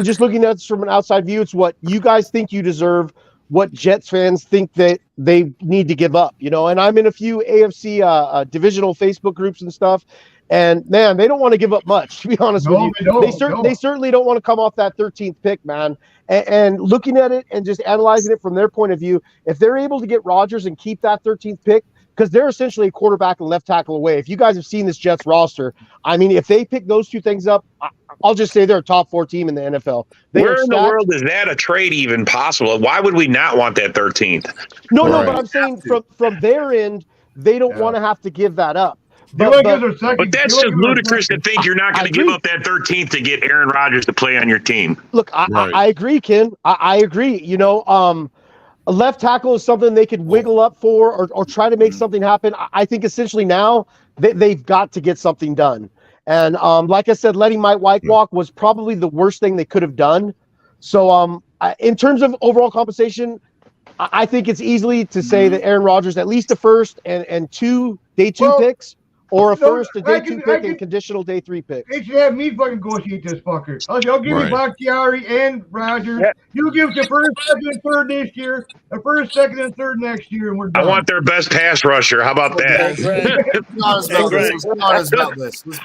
just looking at this from an outside view, it's what you guys think you deserve, what Jets fans think that they need to give up, and I'm in a few AFC divisional Facebook groups and stuff, and man, they don't want to give up much, to be honest with you. They certainly don't want to come off that 13th pick, man. And looking at it and just analyzing it from their point of view, if they're able to get Rodgers and keep that 13th pick, because they're essentially a quarterback and left tackle away. If you guys have seen this Jets roster, I mean, if they pick those 2 things up, I'll just say they're a top 4 team in the NFL. Where in the world is that a trade even possible? Why would we not want that 13th? No, but I'm saying from their end, they don't want to have to give that up. But that's just ludicrous to think you're not going to give up that 13th to get Aaron Rodgers to play on your team. Look, I agree, Ken. I agree. A left tackle is something they could wiggle up for or try to make something happen. I think essentially now they've got to get something done. And like I said, letting Mike White walk was probably the worst thing they could have done. So in terms of overall compensation, I think it's easily to say that Aaron Rodgers, at least a first and 2 day 2 picks, or a first, a day 2 pick, and conditional day 3 pick. They should have me fucking negotiate this fucker. I'll give you Bakhtiari and Rodgers. You give the first, second, and third this year, the first, second, and third next year, and we're done. I want their best pass rusher. How about that?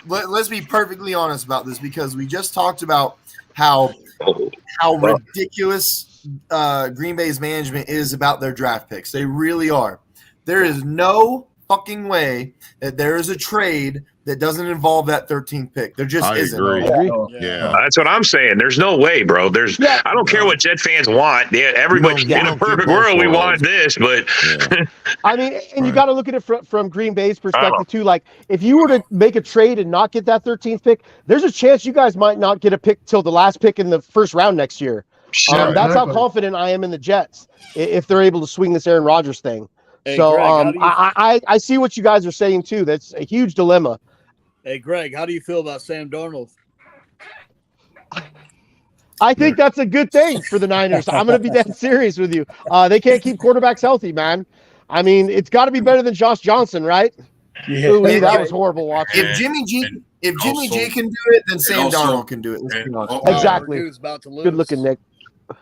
Let's be perfectly honest about this, because we just talked about how ridiculous Green Bay's management is about their draft picks. They really are. There is no fucking way that there is a trade that doesn't involve that 13th pick. There just isn't. I agree. Yeah. That's what I'm saying. There's no way, bro. I don't care what Jet fans want. Yeah, everybody in a perfect world, we want this, but I mean, and you got to look at it from Green Bay's perspective too. Like, if you were to make a trade and not get that 13th pick, there's a chance you guys might not get a pick till the last pick in the first round next year. That's how confident I am in the Jets if they're able to swing this Aaron Rodgers thing. Hey, so Greg, I see what you guys are saying too. That's a huge dilemma. Hey, Greg, how do you feel about Sam Darnold? I think that's a good thing for the Niners. I'm going to be dead serious with you. They can't keep quarterbacks healthy, man. I mean, it's got to be better than Josh Johnson, right? Ooh, that was horrible watching. If Jimmy G can do it, then Sam also- Darnold can do it. Let's be honest. Exactly. Dude's about to lose. Good looking, Nick.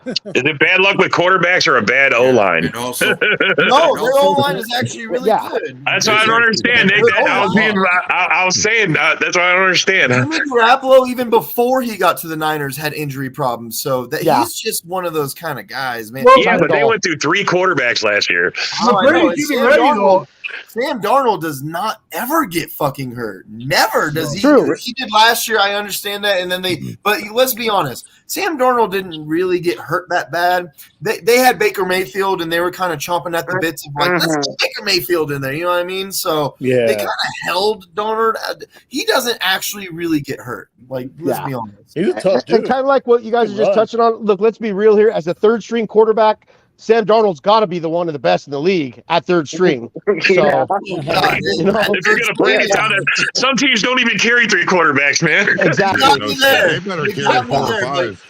Is it bad luck with quarterbacks or a bad O line? And also, No, their O line is actually really good. That's why I don't understand, Nick. I was saying that's why I don't understand. Jimmy Garoppolo, even before he got to the Niners, had injury problems. So he's just one of those kind of guys, man. Yeah, but they went through 3 quarterbacks last year. Oh, I know. Sam Darnold does not ever get fucking hurt. Never does he. True. He did last year. I understand that. And then but let's be honest. Sam Darnold didn't really get hurt that bad. They had Baker Mayfield, and they were kind of chomping at the bits of like, let's get Baker Mayfield in there. You know what I mean? So they kind of held Darnold. He doesn't actually really get hurt. Like, let's be honest. He's a tough dude. And kind of like what you guys are just touching on. Look, let's be real here. As a third string quarterback, Sam Darnold's got to be the one of the best in the league at third string. So, If you're going to break it down, some teams don't even carry 3 quarterbacks, man. Exactly. They better carry 4 or 5.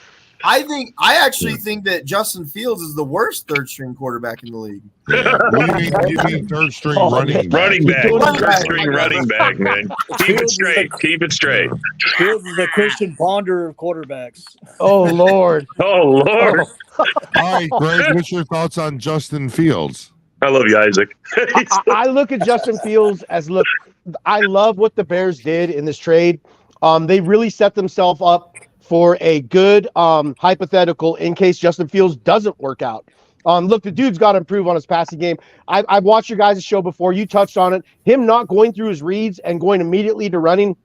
I actually think that Justin Fields is the worst third string quarterback in the league. What do you mean third string running back? Running back. Third string running back, man. Keep it straight. Keep it straight. Fields is the Christian Ponder of quarterbacks. Oh, Lord. Oh, Lord. All right, Greg, what's your thoughts on Justin Fields? I love you, Isaac. I look at Justin Fields as I love what the Bears did in this trade. They really set themselves up for a good hypothetical in case Justin Fields doesn't work out. Look, the dude's got to improve on his passing game. I've watched your guys' show before. You touched on it. Him not going through his reads and going immediately to running,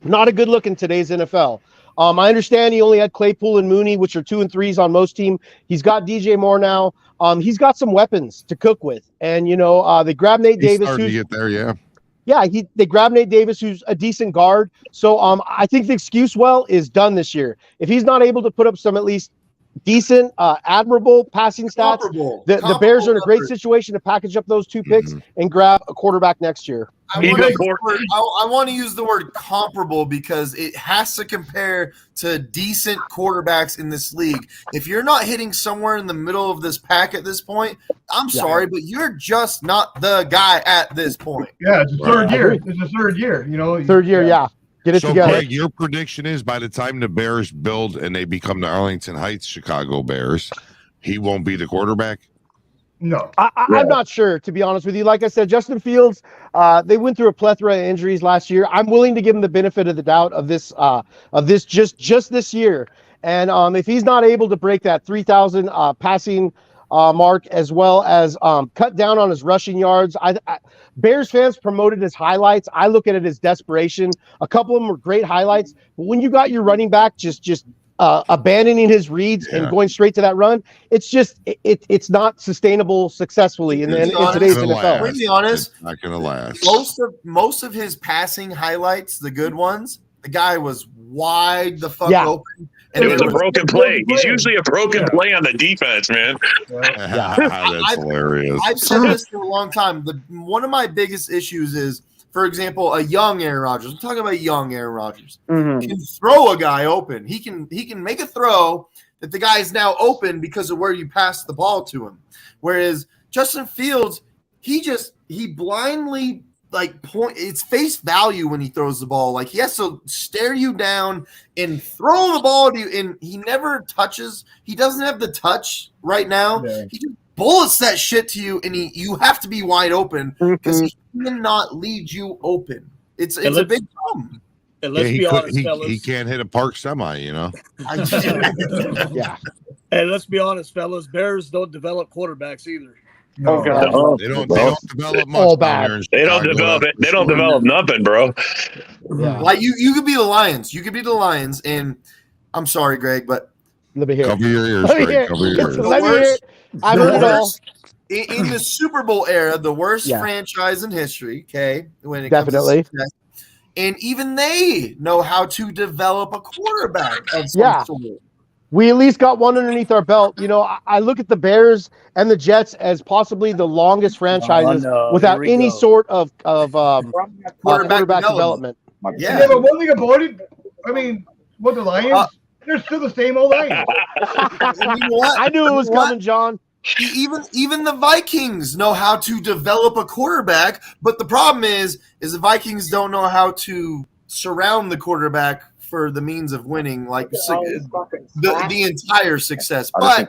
not a good look in today's NFL. I understand he only had Claypool and Mooney, which are 2 and 3s on most teams. He's got DJ Moore now. He's got some weapons to cook with. And, they grabbed Nate Davis. Starting to get there, yeah. Yeah, they grabbed Nate Davis, who's a decent guard. So I think the excuse is done this year. If he's not able to put up some at least decent, admirable passing stats, the Bears are in a great situation to package up those 2 picks and grab a quarterback next year. I want to use the word comparable because it has to compare to decent quarterbacks in this league. If you're not hitting somewhere in the middle of this pack at this point, I'm sorry, but you're just not the guy at this point. Yeah, it's the third year. It's the third year. Third year, yeah. Get it together. Greg, your prediction is by the time the Bears build and they become the Arlington Heights Chicago Bears, he won't be the quarterback? No. I'm not sure, to be honest with you. Like I said, Justin Fields, they went through a plethora of injuries last year. I'm willing to give him the benefit of the doubt of this just this year. And if he's not able to break that 3,000 passing mark, as well as cut down on his rushing yards, Bears fans promoted his highlights. I look at it as desperation. A couple of them were great highlights, but when you got your running back just abandoning his reads and going straight to that run, it's just it's not sustainable successfully in today's NFL. To be honest, it's not gonna last. Most of his passing highlights, the good ones, the guy was wide the fuck open. And it was a broken play. He's usually a broken play on the defense, man. That's hilarious. I've said this for a long time. One of my biggest issues is, for example, a young Aaron Rodgers. I'm talking about young Aaron Rodgers. Can throw a guy open. He can make a throw that the guy is now open because of where you pass the ball to him. Whereas Justin Fields, he blindly it's face value when he throws the ball. Like, he has to stare you down and throw the ball to you, and he never touches. He doesn't have the touch right now. Yeah. He just bullets that shit to you, and you have to be wide open because he cannot lead you open. It's a big problem. And let's be honest, fellas. He can't hit a park semi, Yeah. And let's be honest, fellas. Bears don't develop quarterbacks either. No, they don't develop much. They don't develop it. They don't develop nothing, bro. Yeah. Like you could be the Lions. You could be the Lions, and I'm sorry, Greg, but let me hear. Cover your ears, Greg. Cover your ears. Let me hear it. I heard it all. In the Super Bowl era, the worst franchise in history. Okay, when it definitely. comes to success, and even they know how to develop a quarterback of some sort. We at least got one underneath our belt. I look at the Bears and the Jets as possibly the longest franchises without any sort of quarterback development. Yeah, but one thing about it, I mean, what the Lions, they're still the same old Lions. I knew it was coming, John. Even the Vikings know how to develop a quarterback, but the problem is the Vikings don't know how to surround the quarterback for the means of winning, like the entire success. But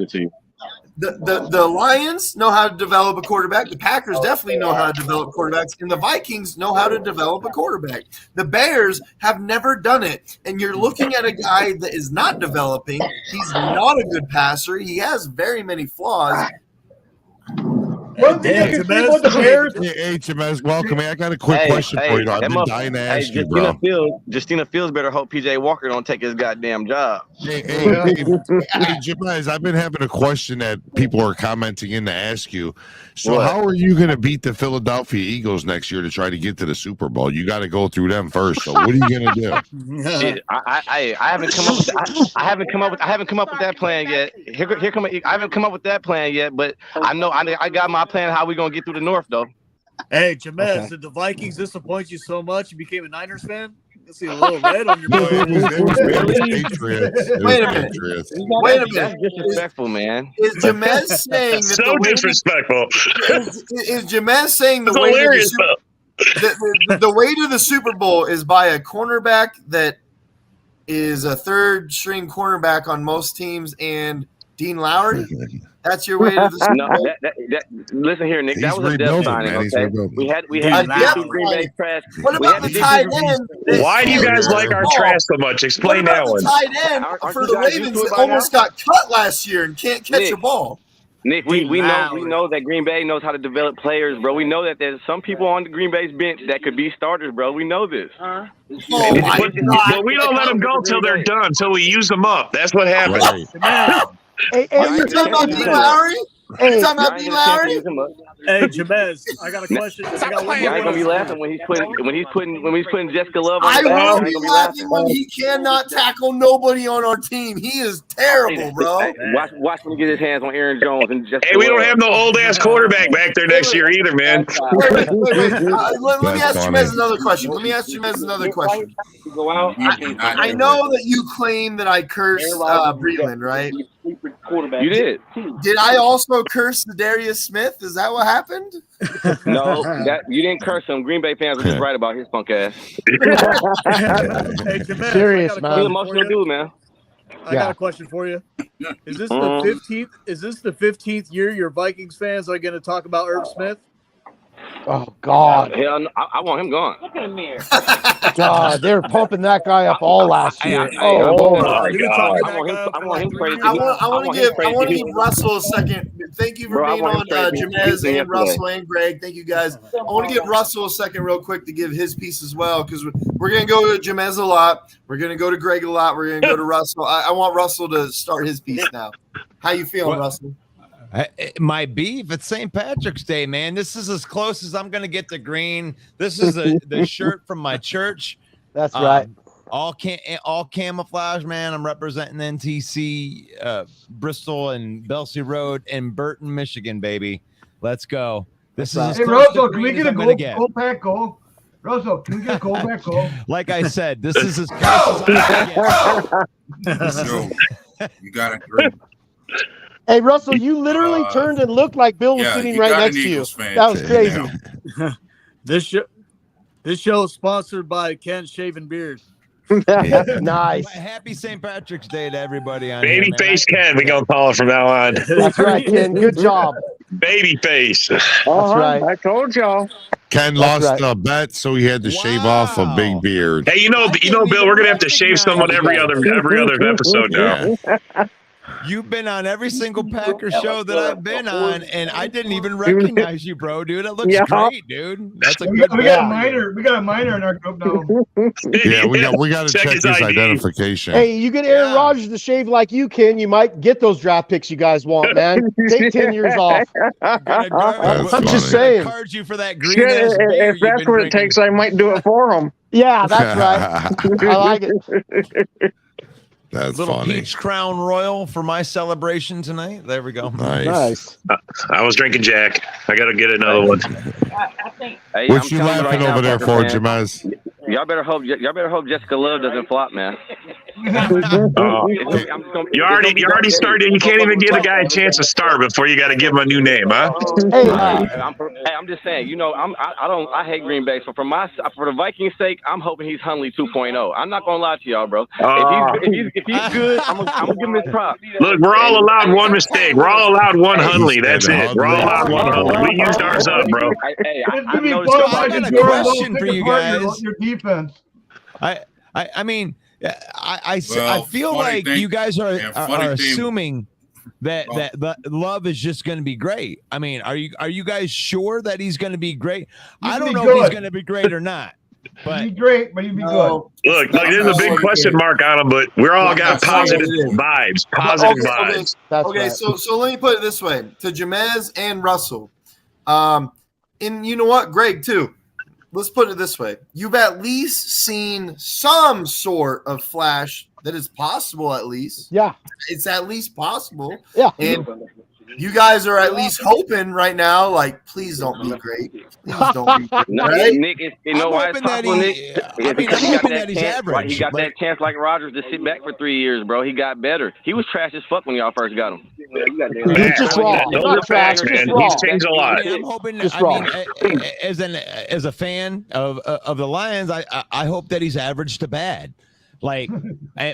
the Lions know how to develop a quarterback. The Packers definitely know how to develop quarterbacks, and the Vikings know how to develop a quarterback. The Bears have never done it, and you're looking at a guy that is not developing. He's not a good passer. He has very many flaws. One thing I can say about the Bears. Hey, Jamez, welcome. I got a quick question for you. I've been dying to ask you, bro. Justina Fields better hope PJ Walker don't take his goddamn job. Hey, Jamez, I've been having a question that people are commenting in to ask you. So, how are you going to beat the Philadelphia Eagles next year to try to get to the Super Bowl? You got to go through them first. So, what are you going to do? Shit, I haven't come up with I haven't come up with that plan yet. I haven't come up with that plan yet, but I know I got my plan how we gonna get through the North though. Hey, Jamez, did the Vikings disappoint you so much you became a Niners fan? I see a little red on your boy. Wait a minute. That's disrespectful, man. Is Jamez saying that so disrespectful? Is Jamez saying the That's way hilarious, the way to the Super Bowl is by a cornerback that is a third string cornerback on most teams and Dean Lowry? That's your way to the Super Bowl? Listen here, Nick. That was a depth signing. Okay, we had Green Bay trash. What about the tight end? Why do you guys like our trash so much? Explain that one. The tight end for the Ravens that almost got cut last year and can't catch a ball. Nick, we know that Green Bay knows how to develop players, bro. We know that there's some people on the Green Bay's bench that could be starters, bro. We know this. But we don't let them go till they're done, till we use them up. That's what happens. Hey, you talking about Dean Lowry? Hey, talking about Dean Lowry? Hey, Jamez, I got a question. I ain't gonna be laughing when he's putting Jessica Love on I the will back. be laughing when he cannot tackle nobody on our team. He is terrible, bro. Hey, watch him get his hands on Aaron Jones and Jessica Hey, we don't Love. have no old ass quarterback back there next year either, man. Wait. Let me ask Jamez another question. I know that you claim that I cursed Breland, right? You did. Did I also curse Darius Smith? Is that what happened? No, you didn't curse him. Green Bay fans were just right about his punk ass. Hey, Jamez, Serious, man. He's an emotional dude, man. I got a question for you. Is this the 15th? Is this the 15th year your Vikings fans are going to talk about Irv Smith? Oh God! Hell, no, I want him gone. Look at him here. God, they were pumping that guy up all last year. Oh my God! I want him crazy. I want to give Russell a second. Thank you for being on, Jamez and Russell and Greg. Thank you guys. I want to give Russell a second real quick to give his piece as well, because we're going to go to Jamez a lot. We're going to go to Greg a lot. We're going to go to Russell. I want Russell to start his piece now. How you feeling, Russell? My beef, it's St. Patrick's Day, man. This is as close as I'm going to get to green. This is the shirt from my church. That's right. All camouflage, man. I'm representing NTC, Bristol and Belsey Road in Burton, Michigan, baby. Let's go. This is Hey, Russell, can we get a gold pack goal? Russell, can we get a gold pack goal? Like I said, this is as close as I'm going to get. You got it. Hey, Russell, you literally turned and looked like Bill was sitting right next to you. That was crazy. This show is sponsored by Ken's Shaven Beard. Nice. Happy St. Patrick's Day to everybody on Babyface Ken, we gonna call it from now on. That's right, Ken. Good job. Babyface. That's right. I told y'all. Ken lost a bet, so he had to shave off a big beard. Hey, you know, Bill, we're gonna have to shave someone every other episode now. You've been on every single Packer show that I've been on, and I didn't even recognize you, bro, dude. It looks great, dude. That's a good. We got a minor in our group now. Yeah, we got to check his identification. Hey, you get Aaron Rodgers to shave like you, Ken. You might get those draft picks you guys want, man. Take 10 years off. I'm just saying. Charge you for that green. If that's what it takes, I might do it for him. Yeah, that's right. I like it. That's little funny. Peach Crown Royal for my celebration tonight. There we go. Nice. I was drinking Jack. I got to get another one. Hey, what you laughing over there for, Jamez? Y'all better hope Jessica Love doesn't flop, man. You already started. You can't even give the guy a chance to start before you got to give him a new name, huh? I'm just saying, I hate Green Bay. So for the Vikings' sake, I'm hoping he's Hundley 2.0. I'm not gonna lie to y'all, bro. If he's good, I'm gonna give him his props. Look, we're all allowed one mistake. We're all allowed one Hundley. That's it. We're all allowed one Hundley. We used ours up, bro. I got a question for you guys. Your defense. I mean, I feel like you guys are assuming that Love is just going to be great. I mean, are you guys sure that he's going to be great? I don't know if he's going to be great or not. But he'd be great, but he'd be good. Look, there's a big question mark on him, but we're all got positive vibes. Positive vibes. Okay, so let me put it this way to Jamez and Russell. And you know what, Greg, too. Let's put it this way. You've at least seen some sort of flash that is possible, at least. Yeah. It's at least possible. Yeah. And you guys are at least hoping right now, like, please don't be great. Please don't be great. Right? Nick, you know why it's possible, Nick? Because he got that chance. Right? He got that chance like Rodgers to sit back for 3 years, bro. He got better. He was trash as fuck when y'all first got him. He's just raw. Those facts, man. He's changed a lot. I'm hoping. As a fan of the Lions, I hope that he's average to bad. Like,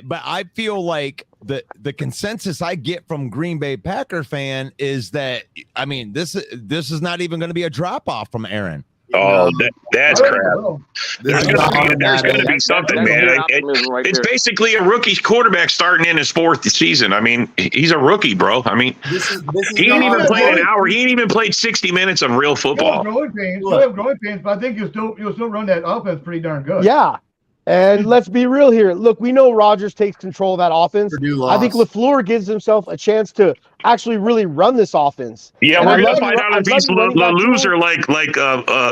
but I feel like the consensus I get from Green Bay Packer fan is that, I mean, this is not even going to be a drop off from Aaron. Oh, that's crap. There's going to be something, man. It's basically a rookie quarterback starting in his fourth season. I mean, he's a rookie, bro. I mean, he ain't even played an hour. He ain't even played 60 minutes of real football. Growing pains, but I think you'll still run that offense pretty darn good. Yeah. And let's be real here. Look, we know Rodgers takes control of that offense. I think LaFleur gives himself a chance to actually really run this offense. Yeah, we're going to find out if he's the loser like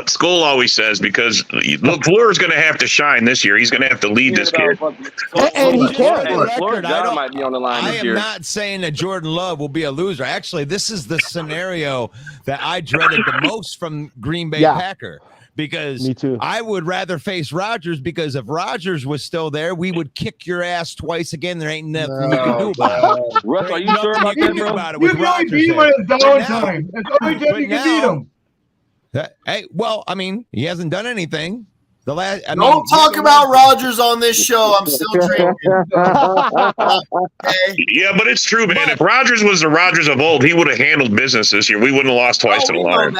Skull always says, because LaFleur is going to have to shine this year. He's going to have to lead this kid. And he can. LaFleur might be on the line this year. I am not saying that Jordan Love will be a loser. Actually, this is the scenario that I dreaded the most from Green Bay Packer. Because me too. I would rather face Rodgers, because if Rodgers was still there, we would kick your ass twice again. There ain't nothing you can do about it. Russ, are you sure about that, bro? You can only beat him at his downtime. That's the only time you can beat him. Hey, well, I mean, he hasn't done anything. Don't talk about Rodgers on this show. I'm still drinking. Yeah, but it's true, man. If Rodgers was the Rodgers of old, he would have handled business this year. We wouldn't have lost twice to the Lions.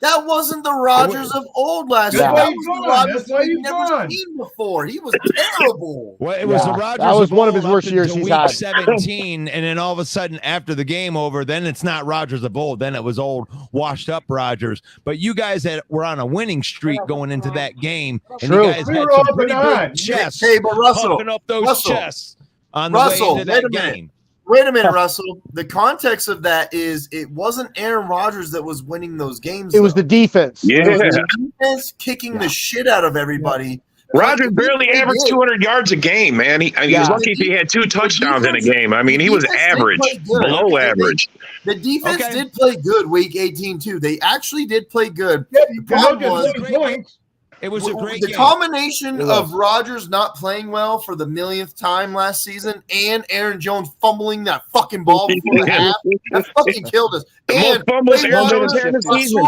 That wasn't the Rodgers of old last year. That was the Rodgers we've never seen before. He was terrible. Well, it was the Rodgers. That was one of his worst years he's had. 17, and then all of a sudden, after the game over, then it's not Rodgers of old. Then it was old, washed up Rodgers. But you guys were on a winning streak going into that game, and you guys had some pretty big chests. Hey, but Russell, pumping up those chests on the way into that game. Wait a minute, Russell. The context of that is it wasn't Aaron Rodgers that was winning those games. It was the defense. Yeah. It was the defense kicking the shit out of everybody. Rodgers barely averaged 200 yards a game, man. He was lucky if he had 2 touchdowns in a game. I mean, he was average, below average. The defense did play good week 18, too. They actually did play good. The problem was it was a great the game. combination of Rodgers not playing well for the millionth time last season and Aaron Jones fumbling that fucking ball before the half. That fucking killed us. And Russell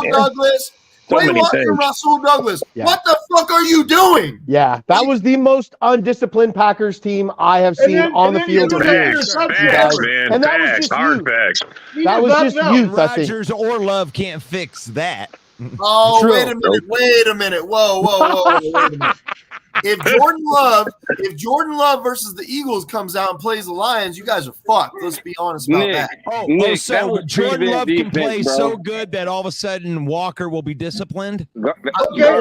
Douglas. Russell Douglas. Yeah. What the fuck are you doing? Yeah, that was the most undisciplined Packers team I have seen on the field. Facts, man. And that was Facts, just hard youth. facts. That was just youth, I think. Rodgers or Love can't fix that. Oh, True. wait a minute. Whoa, wait a minute. If Jordan Love versus the Eagles comes out and plays the Lions, you guys are fucked. Let's be honest about that. So Jordan Love can play so good that all of a sudden Walker will be disciplined? Okay.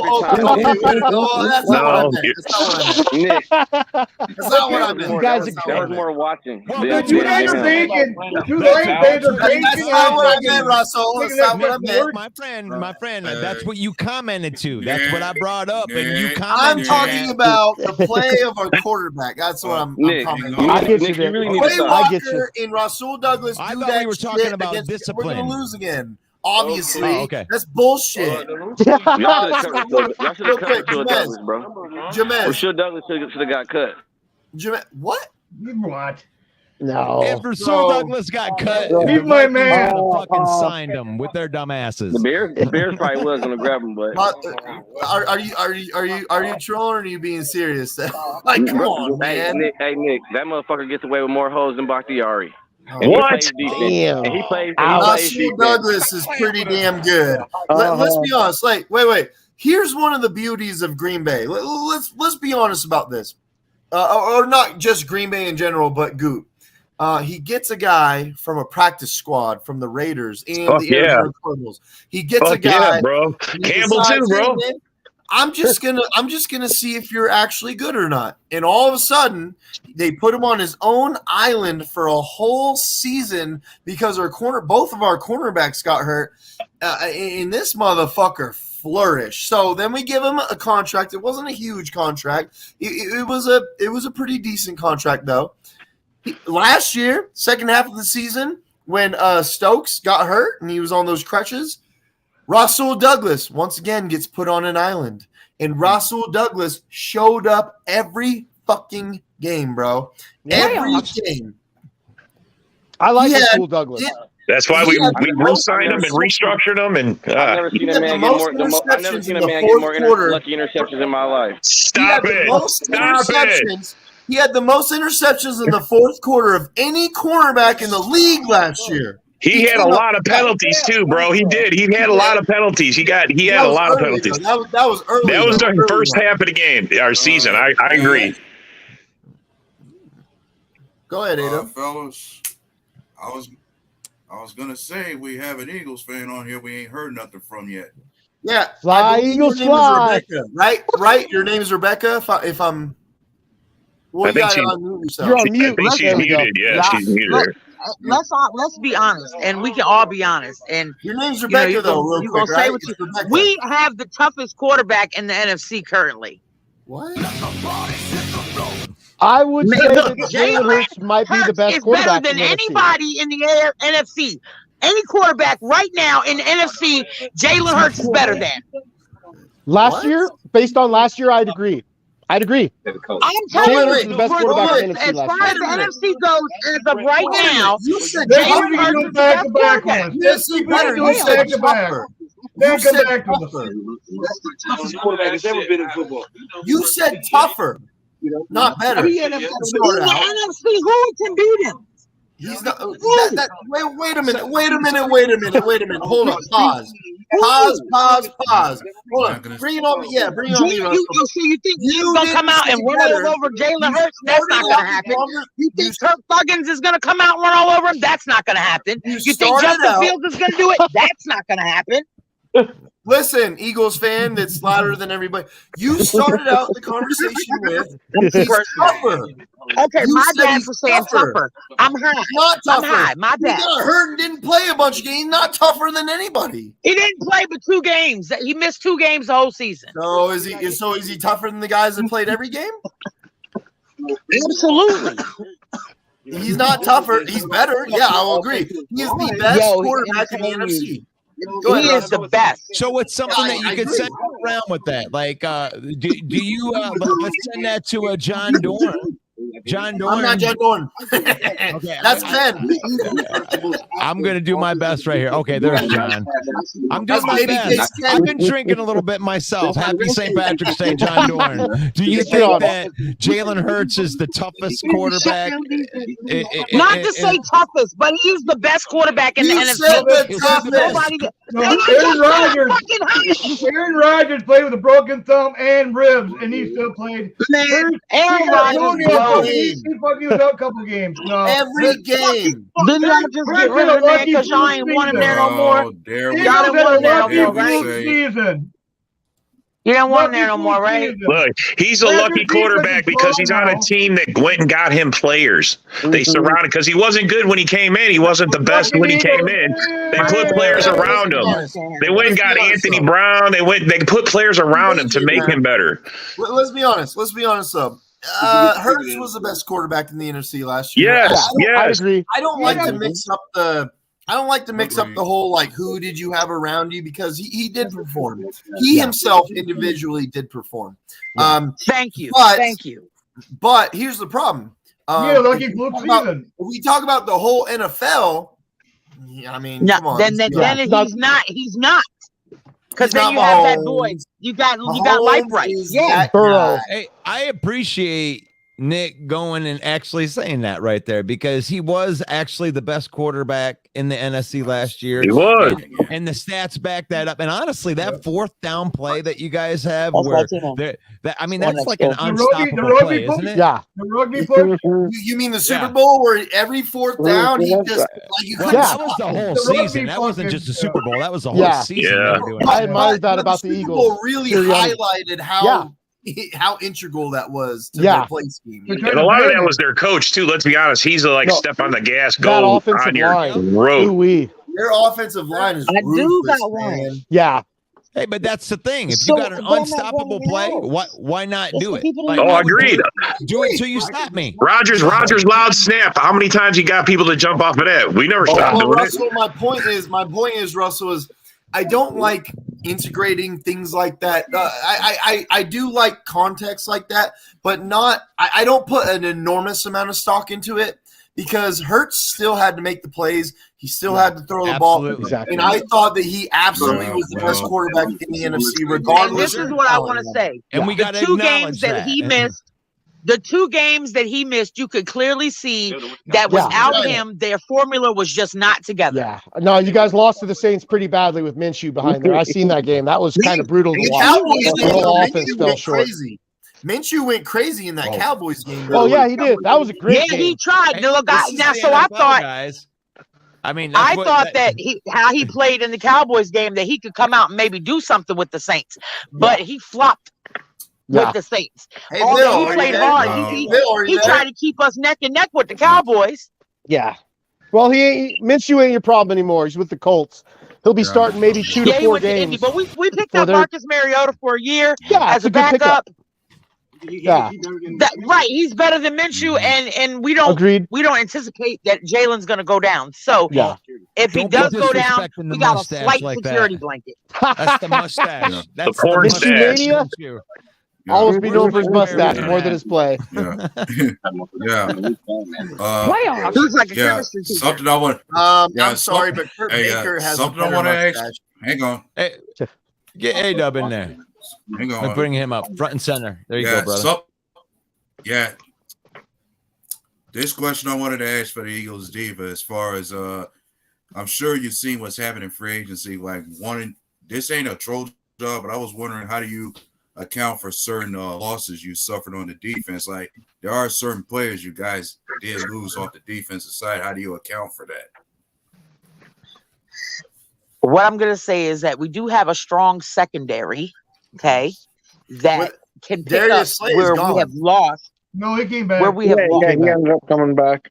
Well, that's not what I meant. Nick, That's not what I meant. You guys that was more watching. You guys are thinking. You guys are thinking. That's not what I meant, Russell. That's not what I meant. My friend, that's what you commented to. That's what I brought up, and you I'm commented. talking about the play of our quarterback. That's what I'm commenting on. I get you, Nick, you really need Quay to stop. Walker and Russell Douglas I do thought that we were talking shit about against, discipline. we're going to lose again. Obviously. Oh, okay. That's bullshit. Y'all should have cut Douglas, bro. Jamez. For sure, Douglas should have got cut. What? What? No. If Rasul Douglas got cut, He's the my Vikings man. would have fucking signed him with their dumbasses. The Bears probably was gonna grab him, but Are you trolling or are you being serious? Like, come on, man. Nick, that motherfucker gets away with more hoes than Bakhtiari. What? Damn. And he plays Rasul defense. Douglas is pretty damn good. Let's be honest. Like, wait. Here's one of the beauties of Green Bay. Let's be honest about this, or not just Green Bay in general, but Goot. He gets a guy from a practice squad from the Raiders and the Arizona Cardinals. He gets a guy, bro. Campbell too, decides, bro. "Hey, man, I'm just gonna see if you're actually good or not." And all of a sudden, they put him on his own island for a whole season because both of our cornerbacks got hurt, and this motherfucker flourished. So then we give him a contract. It wasn't a huge contract. It was a pretty decent contract though. Last year, second half of the season, when Stokes got hurt and he was on those crutches, Rasul Douglas once again gets put on an island. And Rasul Douglas showed up every fucking game, bro. Every game. I like Rasul Douglas. That's why we re-signed him and restructured him. And I've never seen a man get more. I've never seen a man get more lucky interceptions in my life. Stop it! He had the most interceptions in the fourth quarter of any cornerback in the league last year. He had a lot of penalties too, bro. He did. He had a lot of penalties. He had a lot of penalties. That was early. That was the first half of the game, our season. I agree. Go ahead, Ada. Fellas, I was gonna say we have an Eagles fan on here we ain't heard nothing from yet. Yeah, fly Eagles fly. Right. Your name is Rebecca. If I'm, well, I think you're on mute. I think she's muted. Yeah, she's muted. Let's be honest, and we can all be honest. And your name's Rebecca, though. You're gonna say what you. We have the toughest quarterback in the NFC currently. What? I would say that Jalen Hurts might be the best quarterback better than in the anybody in the NFC. Any quarterback right now in the NFC, Jalen Hurts is better than. Last year, based on last year, I'd agree. I'm telling you, the best quarterback in the NFC as last far as the NFC goes, as of right now, You said Jalen Hurts is the best quarterback. Yes, he better. You said tougher. You said tougher. Toughest quarterback has ever been in football. You said tougher, not better. In the NFC, who can beat him? He's not. Wait a minute. Hold on. Pause. Hold on. Bring it on me. Yeah, bring it on me. So you think he's gonna come out and run all over Jalen Hurts? That's not gonna happen. You think Kirk Thuggins is gonna come out and run all over him? That's not gonna happen. You think Justin Fields is gonna do it? That's not gonna happen. Listen, Eagles fan that's louder than everybody. You started out the conversation with he's tougher. Okay, You my said dad he's was saying tougher. I'm high. Not tougher. I'm high. My He bad. got hurt and didn't play a bunch of games. Not tougher than anybody. He didn't play but 2 games. He missed 2 games the whole season. So is he tougher than the guys that played every game? Absolutely. He's not tougher. He's better. Yeah, I will agree. He is the best quarterback in the NFC. He is the best. So it's something that you could send around with that. Like, do you? Let's send that to John Dorn. John Dorn. I'm not John Dorn. Okay, That's Ben. I'm gonna do my best right here. Okay, there's John. I'm doing my best. I've been drinking a little bit myself. Happy St. Patrick's Day, John Dorn. Do you think that Jalen Hurts is the toughest quarterback? Not to say toughest, but he's the best quarterback in the NFC. Aaron Rodgers played with a broken thumb and ribs, and he still played. Aaron Rodgers. He fucked you up a couple games. No. Every game. Then y'all just get rid of him because y'all ain't want him there no more. Y'all don't want him there no more, right? You don't want him there no more, right? Look, he's a lucky quarterback because he's on a team that went and got him players. They surrounded because he wasn't good when he came in. He wasn't the best when he came in. They put players around him. They went and got Anthony Brown. They put players around him to make him better. Let's be honest. Though. Hurts was the best quarterback in the NFC last year. Yes. I agree. I don't like to mix up the whole like who did you have around you because he did perform. He himself individually did perform. Thank you. Thank you. But here's the problem. lucky fluke season. If we talk about the whole NFL, I mean, No, come on. then he's not. Because then you have that boy. You got life right. Yeah. Burrow. Hey, I appreciate Nick going and actually saying that right there, because he was actually the best quarterback in the NFC last year. He was. And the stats back that up. And honestly, that fourth down play that you guys have, where that's like an unstoppable play, isn't it? Yeah. The rugby push. You mean the Super Bowl where every fourth down he just that was the whole season. That wasn't just a Super Bowl. That was the whole season. Yeah. I admired that about the Super Eagles. Bowl really highlighted how integral that was to their play scheme. And a lot of that was their coach too. Let's be honest. He's a step on the gas, go on your road. Their offensive line is ruthless, man. Yeah. Hey, but that's the thing. If you got an unstoppable play, why not do it? Agreed. Do it until you stop me. Rodgers loud snap. How many times you got people to jump off of that? We never stopped doing Russell, it. my point is, Russell, is I don't like integrating things like that. I do like context like that, but not. I don't put an enormous amount of stock into it, because Hurts still had to make the plays. He still had to throw the ball. Exactly. And I thought that he absolutely was the best quarterback in the NFC, regardless. And this is what I want to say. And we got the two games that he missed. The 2 games that he missed, you could clearly see that without him, their formula was just not together. Yeah. No, you guys lost to the Saints pretty badly with Minshew behind there. I seen that game. That was kind of brutal to watch. The whole offense fell short. Minshew went crazy in that Cowboys game. Oh, yeah, he did. That was a great game. He tried. Now, so I thought. I mean, I thought that how he played in the Cowboys game, that he could come out and maybe do something with the Saints, but he flopped with the Saints. Hey, Bill, he played hard. He tried to keep us neck and neck with the Cowboys. Yeah. Well, Minshew ain't your problem anymore. He's with the Colts. He'll be starting maybe 2 to 4 games. But we picked up Marcus Mariota for a year as a good backup. Yeah. Right. He's better than Minshew, and we don't anticipate that Jalen's going to go down. So if he does go down, we got a slight security blanket. That's the mustache. That's the porn stash. Always be known for his mustache more than his play. Who's like a chemistry teacher? Something I want. I'm sorry, but Kurt Baker has something I want to ask. Hang on. Hey, get A-Dub in there. Hang on. Bring him up front and center. There you go, brother. This question I wanted to ask for the Eagles diva, as far as I'm sure you've seen what's happening in free agency. This ain't a troll job, but I was wondering, how do you account for certain losses you suffered on the defense? Like, there are certain players you guys did lose off the defensive side. How do you account for that? What I'm going to say is that we do have a strong secondary, that can pick up where we have lost. No, he came back. Where we have lost. He ended up coming back.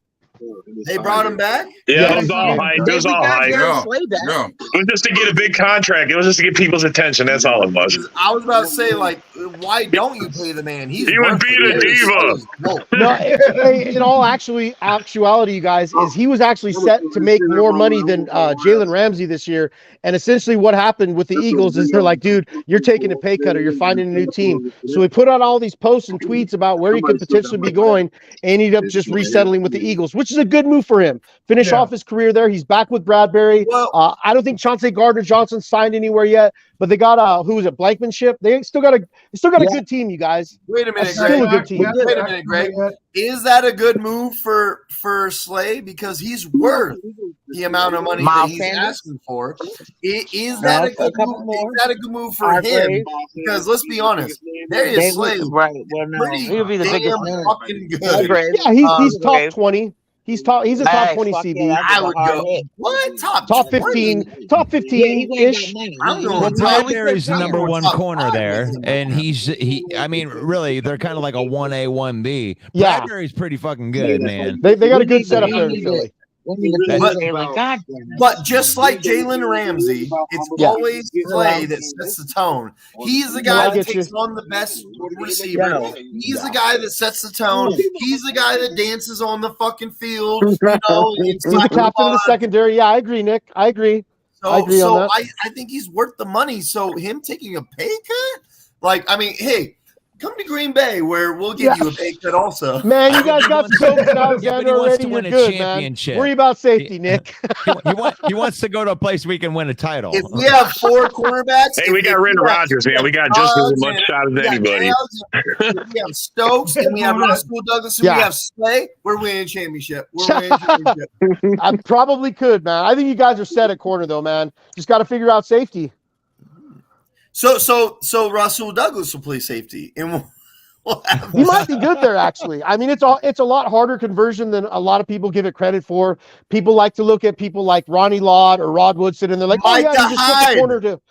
They brought him back? Yeah, it was all hype. It was all hype. It was just to get a big contract. It was just to get people's attention. That's all it was. I was about to say, why don't you pay the man? He would be the diva. No, in all actuality, you guys, is he was actually set to make more money than Jalen Ramsey this year. And essentially what happened with the Eagles is they're like, dude, you're taking a pay cut or you're finding a new team. So he put out all these posts and tweets about where he could potentially be going, and ended up just resettling with the Eagles, which is a good move for him. Finish off his career there. He's back with Bradbury. I don't think Chauncey Gardner-Johnson signed anywhere yet, but they got who is it, Blankenship? They still got a good team, you guys. Wait a minute, Still Greg. a good team. Wait a minute, Greg. Is that a good move for Slay? Because he's worth the amount of money that he's asking for. Is that a good move? Is that a good move for him? Because let's be honest, Darius Slay is He'll be the biggest fucking good. Yeah, he's top 20. He's a top 20 CB. I would go. What? Top 15? Top 15-ish. Bradbury's the number one corner there, and I mean, really, they're kind of like a 1A, 1B. Yeah. Bradbury's pretty fucking good, man. They got a good setup there in Philly. But just like Jalen Ramsey, it's always Slay that sets the tone. He's the guy that takes on the best receiver. He's the guy that sets the tone. He's the guy that dances on the fucking field. He's the captain of the secondary. Yeah, I agree, Nick. I agree. I agree on that. I think he's worth the money. So him taking a pay cut? Hey, Come to Green Bay, where we'll give you a pay cut also. Man, you guys got Stokes and Alexander already. You're good, man. Worry about safety, Nick. He wants to go to a place we can win a title. If we have 4 cornerbacks, Hey, we got rid of Rodgers, man. We got just as much shot as anybody. If we have Stokes and we have Rasul Douglas and we have Slay, we're winning championship. I probably could, man. I think you guys are set at corner, though, man. Just got to figure out safety. So Rasul Douglas will play safety, and he might be good there. Actually, I mean, it's a lot harder conversion than a lot of people give it credit for. People like to look at people like Ronnie Lott or Rod Woodson, and they're like, "Oh yeah, you just flip the corner to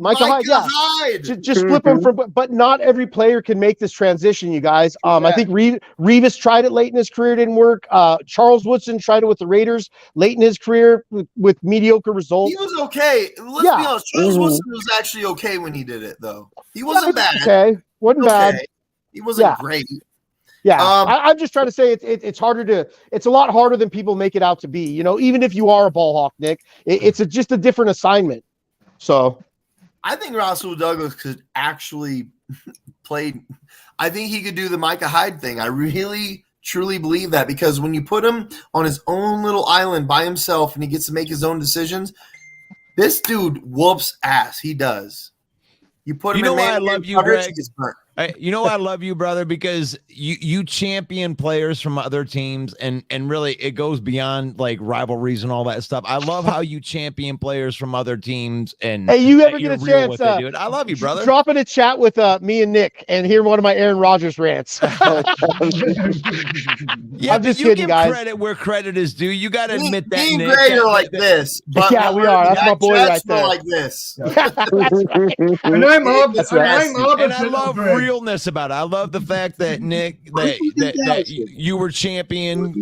Micah Hyde." Just flip him from. But not every player can make this transition, you guys. I think Revis tried it late in his career, didn't work. Charles Woodson tried it with the Raiders late in his career with mediocre results. He was okay. Let's be honest. Charles Woodson was actually okay when he did it, though. He wasn't bad. Okay, wasn't bad. He wasn't great. Yeah, I'm just trying to say it's harder to. It's a lot harder than people make it out to be. You know, even if you are a ball hawk, Nick, it's just a different assignment. So. I think Rasul Douglas could actually play. I think he could do the Micah Hyde thing. I really, truly believe that, because when you put him on his own little island by himself and he gets to make his own decisions, this dude whoops ass. He does. You put him in why I love you, Greg? You know why I love you, brother, because you champion players from other teams, and really it goes beyond like rivalries and all that stuff. I love how you champion players from other teams. And hey, you ever get a chance? I love you, brother. Drop in a chat with me and Nick and hear one of my Aaron Rodgers rants. Yeah, I'm just you kidding, give guys. credit where credit is due. You got to admit that. Me and Nick, Greg are like this, but yeah, we are. That's my boy right there. Like this. And I'm up. And I love realness about it. I love the fact that Nick, that you were champion,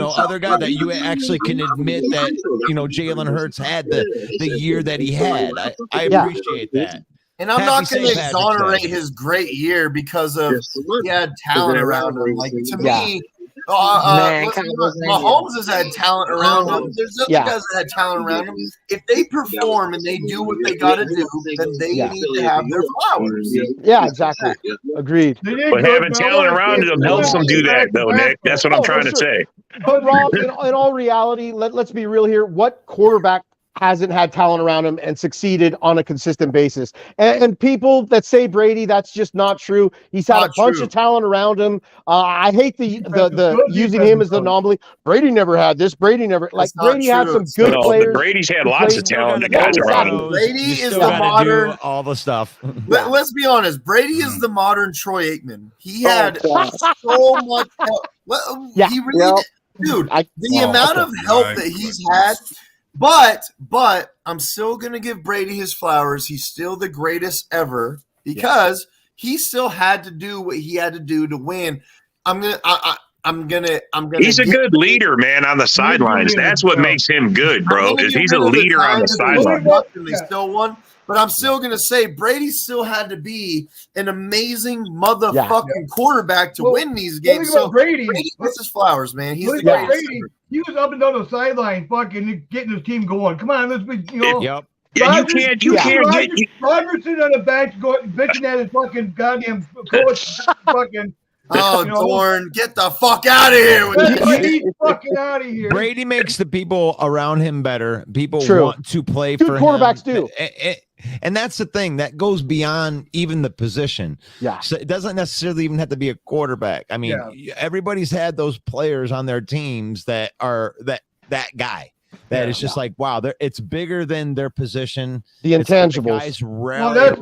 other guy, that you actually can admit that, Jalen Hurts had the year that he had. I appreciate that. And I'm not going to exonerate his great year because of he had talent around him. Like, to me, Mahomes has had talent around him. There's other guys that had talent around him. If they perform and they do what they got to do, then they need to have their flowers. Yeah, exactly. Agreed. But having talent around them helps them do that, though, Nick. That's what I'm trying to say. But Rob, in all reality, let's be real here. What quarterback hasn't had talent around him and succeeded on a consistent basis? And people that say Brady, that's just not true. He's had a bunch of talent around him. I hate the using him as the anomaly. Brady never had this. Brady never Brady had some good players. Brady's had lots of talent that guys around him. Brady is the modern all the stuff. Let's be honest. Brady is the modern Troy Aikman. He had so much help. He really dude. The amount of help that he's had. But I'm still gonna give Brady his flowers. He's still the greatest ever because he still had to do what he had to do to win. I'm gonna. He's a good leader, man, on the sidelines. That's what makes him good, bro. Because he's a leader on the sidelines. They still won, but I'm still gonna say Brady still had to be an amazing motherfucking quarterback to win these games. So Brady gets his flowers, man. He's the greatest. He was up and down the sideline, fucking getting his team going. Come on, let's be, Yep. Yeah, you can't get Rodgers sitting on the bench, bitching at his fucking goddamn coach, fucking. Oh, Dorn, get the fuck out of here with this. Fucking out of here. Brady makes the people around him better. People want to play for quarterbacks him. Do. And that's the thing that goes beyond even the position. Yeah. So it doesn't necessarily even have to be a quarterback. I mean, everybody's had those players on their teams that are that guy. That is just like, wow, it's bigger than their position. The intangibles.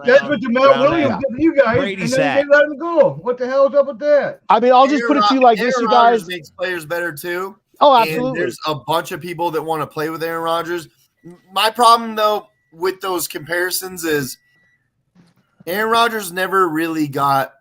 That's what Jamal Williams did to you guys. Brady's and then they let him go. What the hell is up with that? I mean, I'll just put it to you like this, you guys. Rodgers makes players better too. Oh, absolutely. And there's a bunch of people that want to play with Aaron Rodgers. My problem, though, with those comparisons is Aaron Rodgers never really got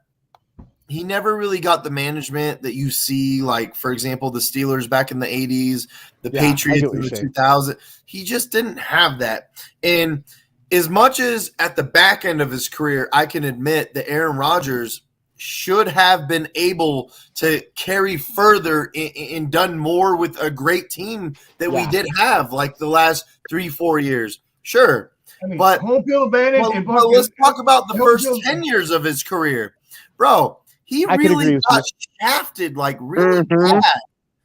the management that you see, like, for example, the Steelers back in the 80s, the Patriots in the 2000s. He just didn't have that. And as much as at the back end of his career, I can admit that Aaron Rodgers should have been able to carry further and done more with a great team that we did have, like the last 3-4 years. Sure. I mean, but home field advantage. But let's talk about the first 10 years of his career. bro, he I could agree really with got you. shafted like really Mhm. bad.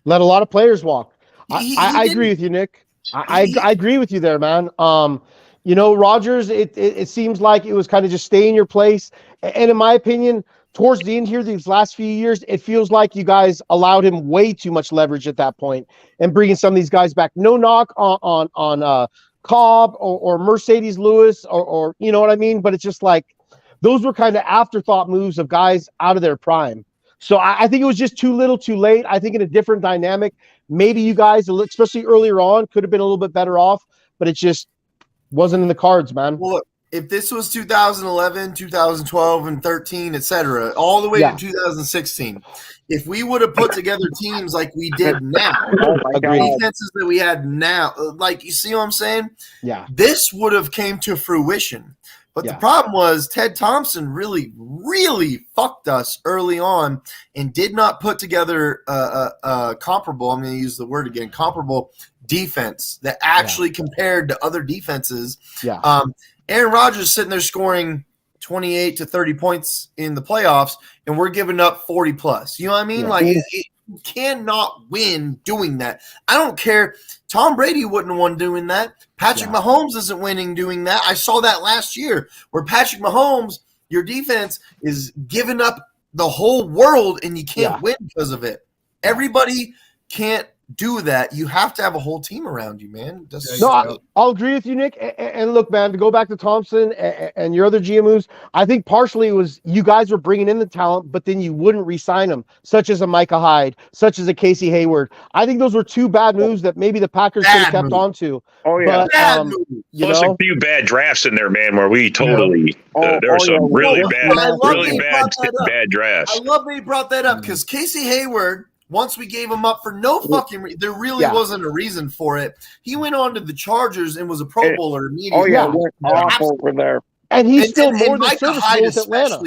Let a lot of players walk. He I agree with you, Nick. I agree with you there, man. You know, Rodgers, it seems like it was kind of just stay in your place. And in my opinion, towards the end here, these last few years, it feels like you guys allowed him way too much leverage at that point and bringing some of these guys back. No knock on Cobb or Mercedes Lewis or you know what I mean? But it's just like those were kind of afterthought moves of guys out of their prime. So I think it was just too little too late. I think in a different dynamic, maybe you guys, especially earlier on, could have been a little bit better off, but it just wasn't in the cards, man. Well, look, if this was 2011, 2012, and 13, etc., all the way to 2016, if we would have put together teams like we did now, defenses that we had now, like you see what I'm saying? Yeah. This would have came to fruition. But the problem was Ted Thompson really, really fucked us early on and did not put together a comparable, I'm going to use the word again, comparable defense that actually compared to other defenses. Yeah. Aaron Rodgers sitting there scoring 28 to 30 points in the playoffs, and we're giving up 40 plus. You know what I mean? Like, you cannot win doing that. I don't care. Tom Brady wouldn't have won doing that. Patrick Mahomes isn't winning doing that. I saw that last year where Patrick Mahomes, your defense is giving up the whole world and you can't win because of it. Everybody can't do that. You have to have a whole team around you, man. I'll agree with you, Nick. And look, man, to go back to Thompson and your other GM moves, I think partially it was you guys were bringing in the talent, but then you wouldn't re-sign them, such as a Micah Hyde, such as a Casey Hayward. I think those were two bad moves that maybe the Packers could have kept on to. Oh, yeah. But, Plus a few bad drafts in there, man, where we totally there were some really bad drafts. I love that you brought that up because Casey Hayward, once we gave him up for no fucking reason, there really wasn't a reason for it. He went on to the Chargers and was a Pro Bowler immediately. Went off over there. And he's still more than serviceable with Atlanta.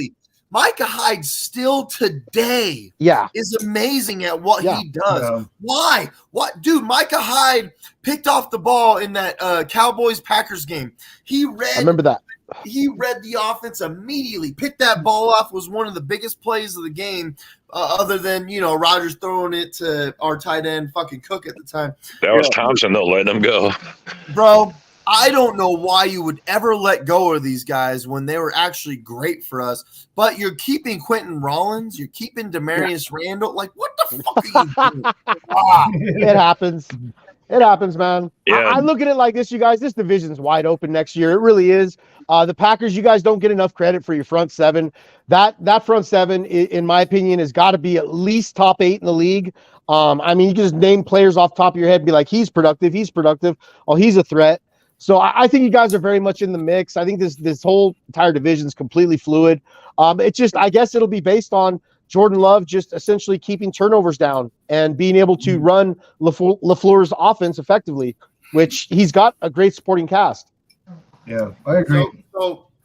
Micah Hyde still today is amazing at what he does. Yeah. Why? What, dude, Micah Hyde picked off the ball in that Cowboys-Packers game. I remember that. He read the offense immediately, picked that ball off, was one of the biggest plays of the game, other than, Rodgers throwing it to our tight end fucking Cook at the time. That was Thompson, though, letting him go. Bro, I don't know why you would ever let go of these guys when they were actually great for us, but you're keeping Quentin Rollins, you're keeping Demarius Randall. Like, what the fuck are you doing? It happens. It happens, man. Yeah. I look at it like this, you guys. This division's wide open next year. It really is. The Packers, you guys don't get enough credit for your front seven. That front seven, in my opinion, has got to be at least top 8 in the league. I mean, you can just name players off the top of your head and be like, he's productive. Oh, he's a threat. So I think you guys are very much in the mix. I think this whole entire division is completely fluid. It's just, I guess it'll be based on Jordan Love just essentially keeping turnovers down and being able to run LaFleur's offense effectively, which he's got a great supporting cast. Yeah, I agree.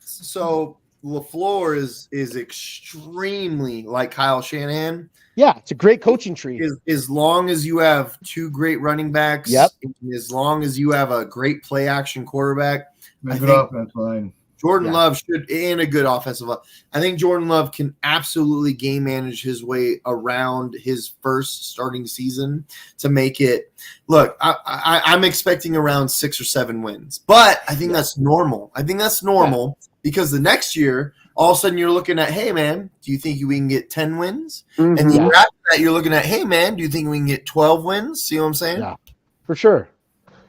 So LaFleur is extremely like Kyle Shanahan. Yeah, it's a great coaching tree. As long as you have two great running backs, as long as you have a great play action quarterback, a good offense line. Jordan Love should, and a good offensive line. I think Jordan Love can absolutely game manage his way around his first starting season to make it. Look, I'm expecting around 6 or 7 wins, but I think that's normal. Because the next year, all of a sudden you're looking at, hey, man, do you think we can get 10 wins? Mm-hmm. And the year after that, you're looking at, hey, man, do you think we can get 12 wins? See what I'm saying? Yeah, for sure.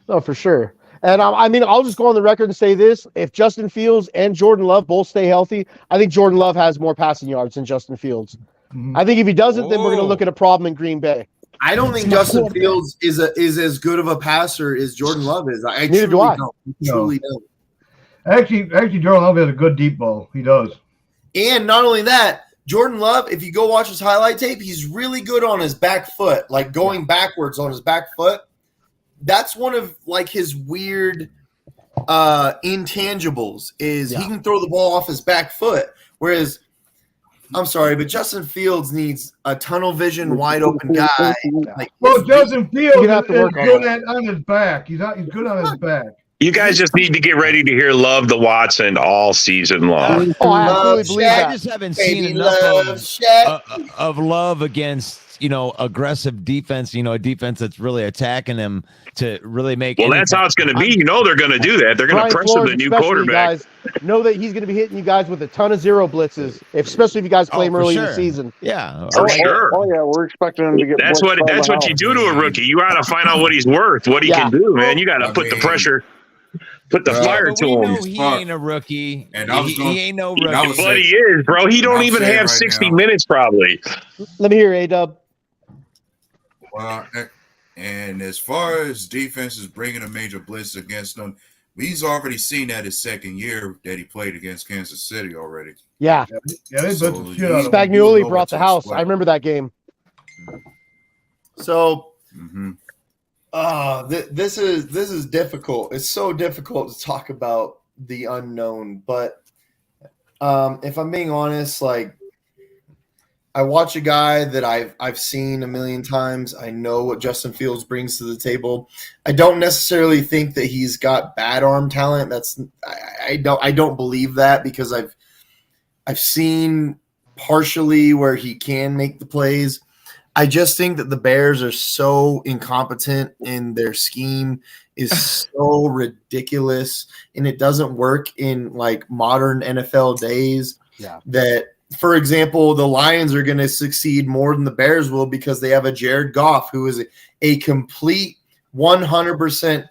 No, for sure. And I mean, I'll just go on the record and say this. If Justin Fields and Jordan Love both stay healthy, I think Jordan Love has more passing yards than Justin Fields. Mm-hmm. I think if he doesn't, then we're going to look at a problem in Green Bay. I don't think Justin Fields is as good of a passer as Jordan Love is. Neither do I. Truly don't. Actually, Jordan Love has a good deep ball. He does. And not only that, Jordan Love, if you go watch his highlight tape, he's really good on his back foot, like going backwards on his back foot. That's one of like his weird intangibles is he can throw the ball off his back foot. Whereas, I'm sorry, but Justin Fields needs a tunnel vision, wide open guy. Justin Fields is good on his back. He's good on his back. You guys just need to get ready to hear "Love the Watson" all season long. Oh, I absolutely believe that. I just haven't seen enough of Love against aggressive defense. A defense that's really attacking him to really make. Well, that's how it's going to be. They're going to do that. They're going to pressure the new quarterback. Guys know that he's going to be hitting you guys with a ton of zero blitzes, especially if you guys play him early in the season. Yeah, for sure. Oh yeah, we're expecting him to get. That's what you do to a rookie. You got to find out what he's worth, what he can do, man. You got to put the pressure. Put the fire to him. Know he ain't a rookie. And he ain't no rookie. But he is, bro. He don't even have 60 minutes probably. Let me hear A-Dub. Well, and as far as defenses bringing a major blitz against them, he's already seen that his second year that he played against Kansas City already. Yeah. Spagnuolo brought the house. I remember that game. So this is difficult. It's so difficult to talk about the unknown. But if I'm being honest, like I watch a guy that I've seen a million times. I know what Justin Fields brings to the table. I don't necessarily think that he's got bad arm talent. I don't believe that because I've seen partially where he can make the plays. I just think that the Bears are so incompetent and their scheme is so ridiculous and it doesn't work in like modern NFL days that, for example, the Lions are going to succeed more than the Bears will because they have a Jared Goff who is a complete 100%,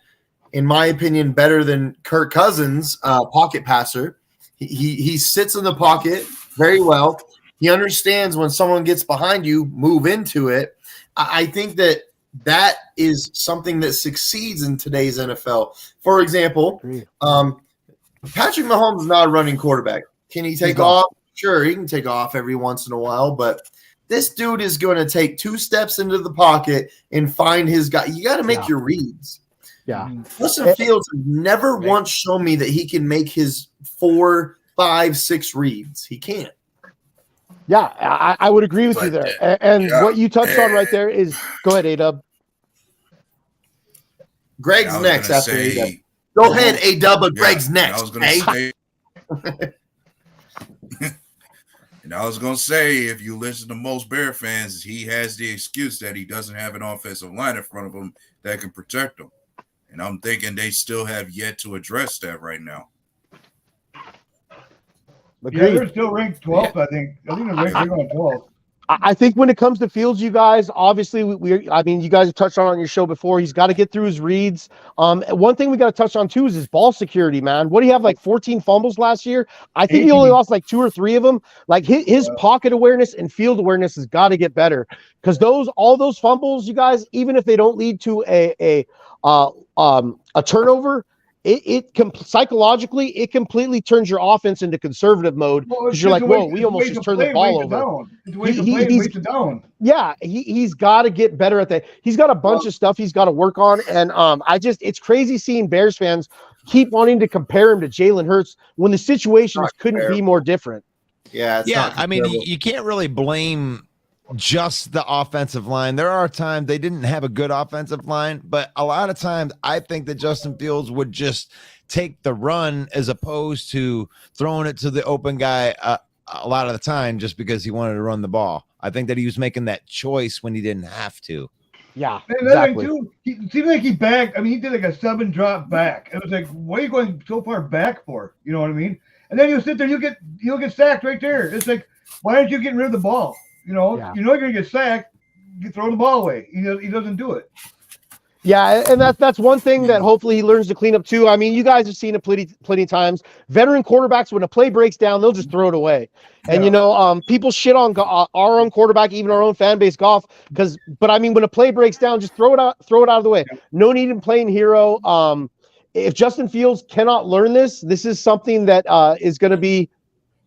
in my opinion, better than Kirk Cousins pocket passer. He sits in the pocket very well. He understands when someone gets behind you, move into it. I think that is something that succeeds in today's NFL. For example, Patrick Mahomes is not a running quarterback. Can he take off? Sure, he can take off every once in a while, but this dude is going to take 2 steps into the pocket and find his guy. You got to make your reads. Yeah. Justin Fields never once shown me that he can make his 4, 5, 6 reads. He can't. Yeah, I would agree with you there. And what you touched on right there is – go ahead, A-Dub. Greg's next after A-Dub. Go ahead, A-Dub, but Greg's next. I was going to say – and I was going to say, if you listen to most Bear fans, he has the excuse that he doesn't have an offensive line in front of him that can protect him. And I'm thinking they still have yet to address that right now. Yeah, they're still ranked 12th, I think. I think they're ranked on 12th. I think when it comes to Fields, you guys, obviously, you guys have touched on your show before. He's got to get through his reads. One thing we got to touch on, too, is his ball security, man. What do you have, like 14 fumbles last year? I think he only lost like 2 or 3 of them. Like his pocket awareness and field awareness has got to get better because all those fumbles, you guys, even if they don't lead to a turnover, psychologically, it completely turns your offense into conservative mode because you're like, whoa, we almost just turned the ball over. Yeah, he's got to get better at that. He's got a bunch of stuff he's got to work on, and it's crazy seeing Bears fans keep wanting to compare him to Jalen Hurts when the situations couldn't be more different. Yeah, I mean, you can't really blame just the offensive line. There are times they didn't have a good offensive line, but a lot of times I think that Justin Fields would just take the run as opposed to throwing it to the open guy a lot of the time just because he wanted to run the ball. I think that he was making that choice when he didn't have to. Yeah, exactly. It seemed like he backed. I mean, he did like a 7-drop back. It was like, what are you going so far back for? You know what I mean? And then you sit there, you'll get sacked right there. It's like, why aren't you getting rid of the ball? You know you're going to get sacked. You throw the ball away. He doesn't do it. Yeah, and that's one thing that hopefully he learns to clean up too. I mean, you guys have seen it plenty of times. Veteran quarterbacks, when a play breaks down, they'll just throw it away. And people shit on our own quarterback, even our own fan base, Goff. But I mean, when a play breaks down, just throw it out of the way. No need in playing hero. If Justin Fields cannot learn this is something that is going to be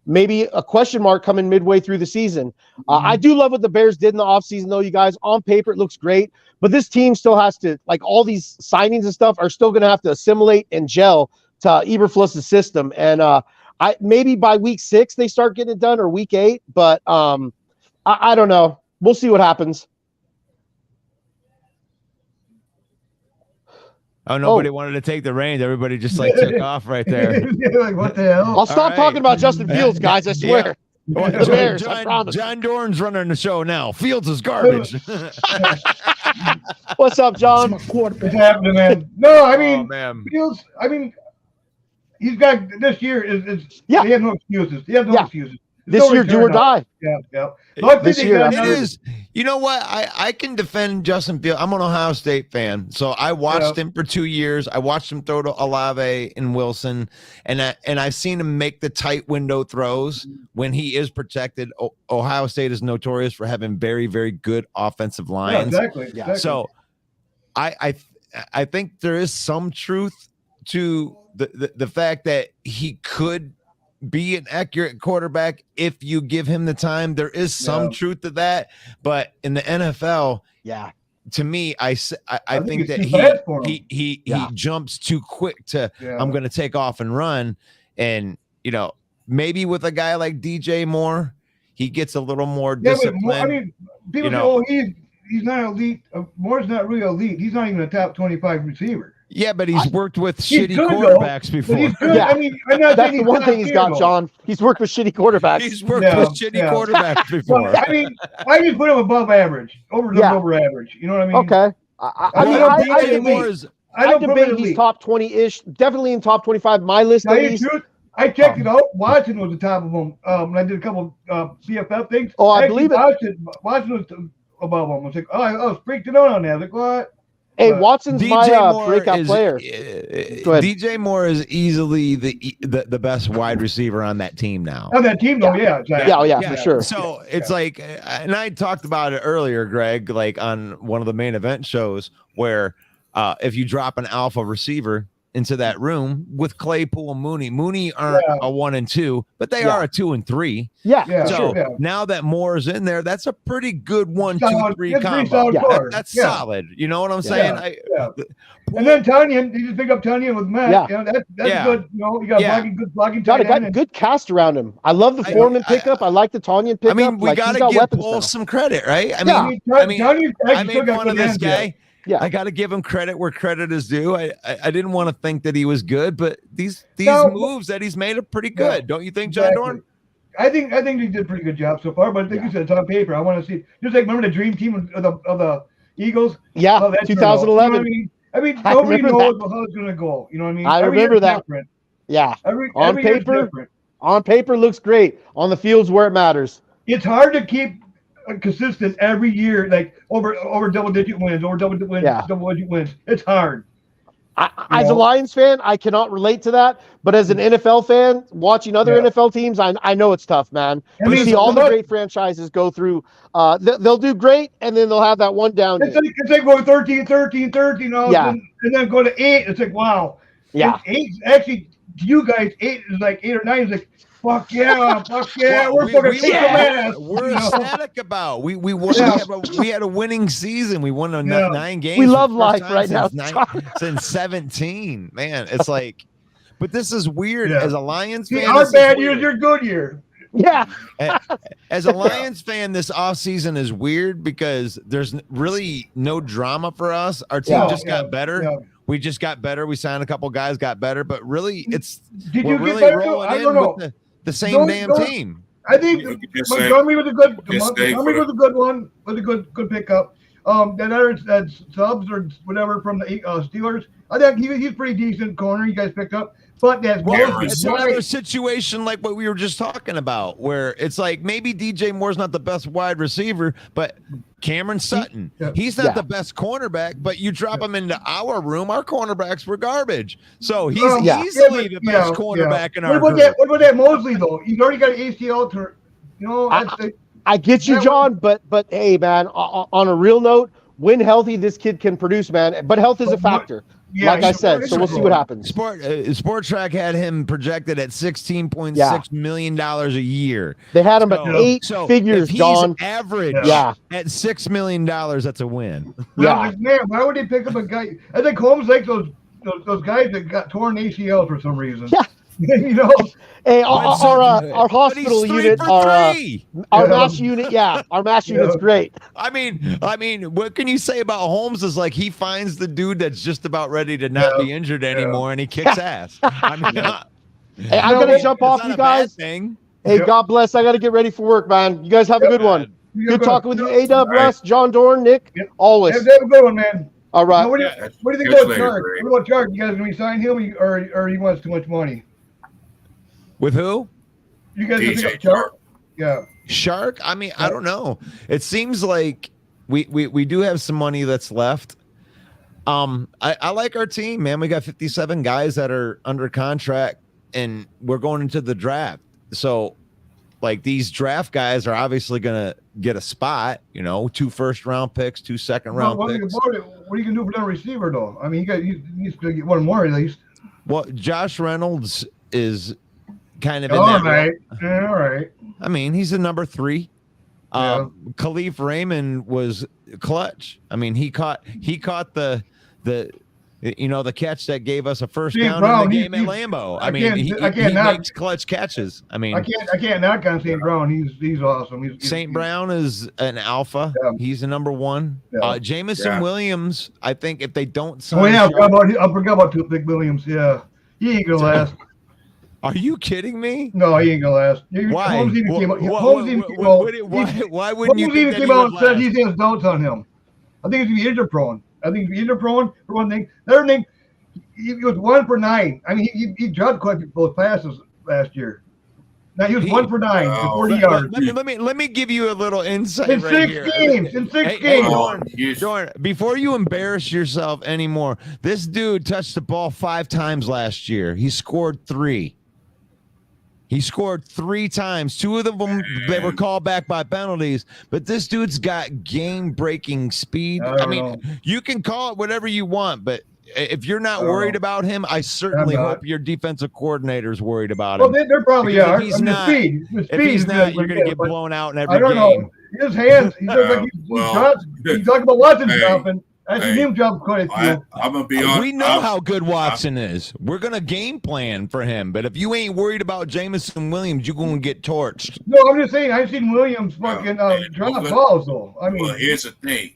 maybe a question mark coming midway through the season. I do love what the Bears did in the offseason, though, you guys. On paper, it looks great. But this team still has to, like, all these signings and stuff are still going to have to assimilate and gel to Eberflus's system. And maybe by week 6 they start getting it done, or week 8. But I don't know. We'll see what happens. Oh, nobody wanted to take the reins. Everybody just like took off right there. Like, what the hell? I'll stop talking about Justin Fields, guys. I swear. Yeah. Well, The Bears, I John, promise. John Dorn's running the show now. Fields is garbage. What's up, John? What's happening, man? No, I mean, man. Fields. I mean, he's got this year. Is Yeah. He has no excuses. He has no excuses. This year, do or die. Yeah. This year, it is. You know what? I can defend Justin Fields. I'm an Ohio State fan, so I watched him for 2 years. I watched him throw to Olave and Wilson, and I've seen him make the tight window throws when he is protected. Ohio State is notorious for having very, very good offensive lines. Yeah, exactly. So, I think there is some truth to the fact that he could be an accurate quarterback if you give him the time. There is some truth to that, but in the NFL, to me, I think that he jumps too quick to I'm going to take off and run, and maybe with a guy like DJ Moore, he gets a little more disciplined. But I mean, people say, "Oh, he's not elite." Moore's not really elite. He's not even a top 25 receiver. Yeah, but he's worked with shitty quarterbacks before. Yeah. I mean, I'm not That's saying the one thing he's got, John. He's worked with shitty quarterbacks. He's worked with shitty quarterbacks before. Well, I mean, I just put him above average, over average. You know what I mean? Okay. I debate he's top 20-ish, definitely in top 25. My list at least. I checked it out. Watson was the top of them when I did a couple PFF things. Oh, I believe it. Watson was above them. I was like, I was freaked out on that. I was like, what? Hey, Watson's my breakout player. Go ahead. DJ Moore is easily the best wide receiver on that team now. On that team, though, exactly. Yeah, for sure. So it's like, and I talked about it earlier, Greg, like on one of the main event shows where if you drop an alpha receiver into that room with Claypool and Mooney aren't a 1 and 2, but they are a 2 and 3. So now that Moore's in there, that's a pretty good 1, 2, 3 combo. That's solid. You know what I'm saying? And then Tunyon, you just pick up Tunyon with Matt. That's good. You got good blocking. Got a good cast around him. I love the Foreman pickup. I like the Tunyon pickup. I mean, we got to give Paul some credit, right? I made fun of this guy. I got to give him credit where credit is due. I didn't want to think that he was good, but these moves that he's made are pretty good. Don't you think, John Dorn? I think he did a pretty good job so far, but I think you said it's on paper. I want to see, just like, remember the dream team of the Eagles? Yeah, 2011. You know I mean, nobody knows how it's going to go. You know what I mean? I remember that. Different. Yeah. Every on paper looks great. On the fields where it matters. It's hard to keep consistent every year, like over double-digit wins, double-digit wins. It's hard. As a Lions fan, I cannot relate to that. But as an NFL fan, watching other NFL teams, I know it's tough, man. You see all the great franchises go through. They'll do great, and then they'll have that one down. It's like going 13, and then go to 8. It's like, wow. Yeah. 8 actually, to you guys, 8 is like 8 or 9 is like, fuck yeah, well, we're fucking kicking ass. We're ecstatic about. We won. We had a winning season. We won 9 games. We love life right now. Since 17, man, it's like. But this is weird as a Lions fan. Our bad year's your good year. Yeah. As a Lions fan, this offseason is weird because there's really no drama for us. Our team just got better. Yeah. We just got better. We signed a couple guys, got better, but really, we're really rolling in with the same damn team. I think Montgomery was a good one, was a good pickup. That Subs or whatever from the Steelers. I think he's pretty decent corner. You guys picked up. But it's another situation like what we were just talking about, where it's like maybe DJ Moore's not the best wide receiver, but Cameron Sutton, he's not the best cornerback, but you drop him into our room, our cornerbacks were garbage. So he's easily the best cornerback in our group. What about that Mosley, though? He's already got an ACL to, I get you, John, but hey, man, on a real note, when healthy, this kid can produce, man. But health is a factor. Like I said, so we'll see what happens. Sport Track had him projected at $16.6 million a year. They had him at 8 figures, if he's John. Average at $6 million, that's a win. Man, why would they pick up a guy? I think Holmes likes those guys that got torn ACLs for some reason. Yeah. You know, hey, our hospital unit, our mass unit, our mass unit's great. I mean, what can you say about Holmes? Is like he finds the dude that's just about ready to not be injured anymore, and he kicks ass. I mean, hey, I gotta jump off, you guys. Hey, God bless. I gotta get ready for work, man. You guys have a good one. Good talking with you, A-Dub, Russ, John Dorn, Nick. Always. Have a good one, man. All right. What do you think about Chark? What about Chark? You guys gonna sign him, or he wants too much money? With who? You guys gonna pick up Chark? Yeah. Shark? I mean, I don't know. It seems like we do have some money that's left. I like our team, man. We got 57 guys that are under contract, and we're going into the draft. So, like, these draft guys are obviously gonna get a spot. 2 first-round picks, 2 second-round picks. What are you gonna do for that receiver, though? I mean, he needs to get one more at least. Well, Josh Reynolds is kind of in all that right. I mean, he's a number 3. Khalif Raymond was clutch. I mean, he caught the catch that gave us a first down in the game at Lambeau. I mean, he makes clutch catches. I mean, I can't knock on St. Brown. He's awesome. St. Brown is an alpha. Yeah. He's a number 1. Yeah. Jameson Williams, I think if they don't sign. I forgot about Vic Williams. Yeah, he ain't gonna last. Are you kidding me? No, he ain't gonna last. Why? Why wouldn't you think that came out and said he has doubts on him? I think he's gonna be injury prone. For one thing. The other thing, he was 1 for 9. I mean, he dropped quite a few passes last year. Now he was 1 for 9 for 40 yards. Let me give you a little insight. In 6 games. Jordan, before you embarrass yourself anymore, this dude touched the ball 5 times last year. He scored 3. He scored 3 times. 2 of them they were called back by penalties. But this dude's got game-breaking speed. I mean, you can call it whatever you want, but if you're not worried about him, I certainly hope your defensive coordinator's worried about him. Well, they're probably are. If he's not, you're going to get blown out in every game. I don't know. His hands. He looks like he's talking about Watson dropping. I've seen him jump quite a few. I'm gonna be honest. We know how good Watson is. We're gonna game plan for him. But if you ain't worried about Jameson Williams, you're gonna get torched. No, I'm just saying. I've seen Williams fucking drop balls though. I mean, well, here's the thing.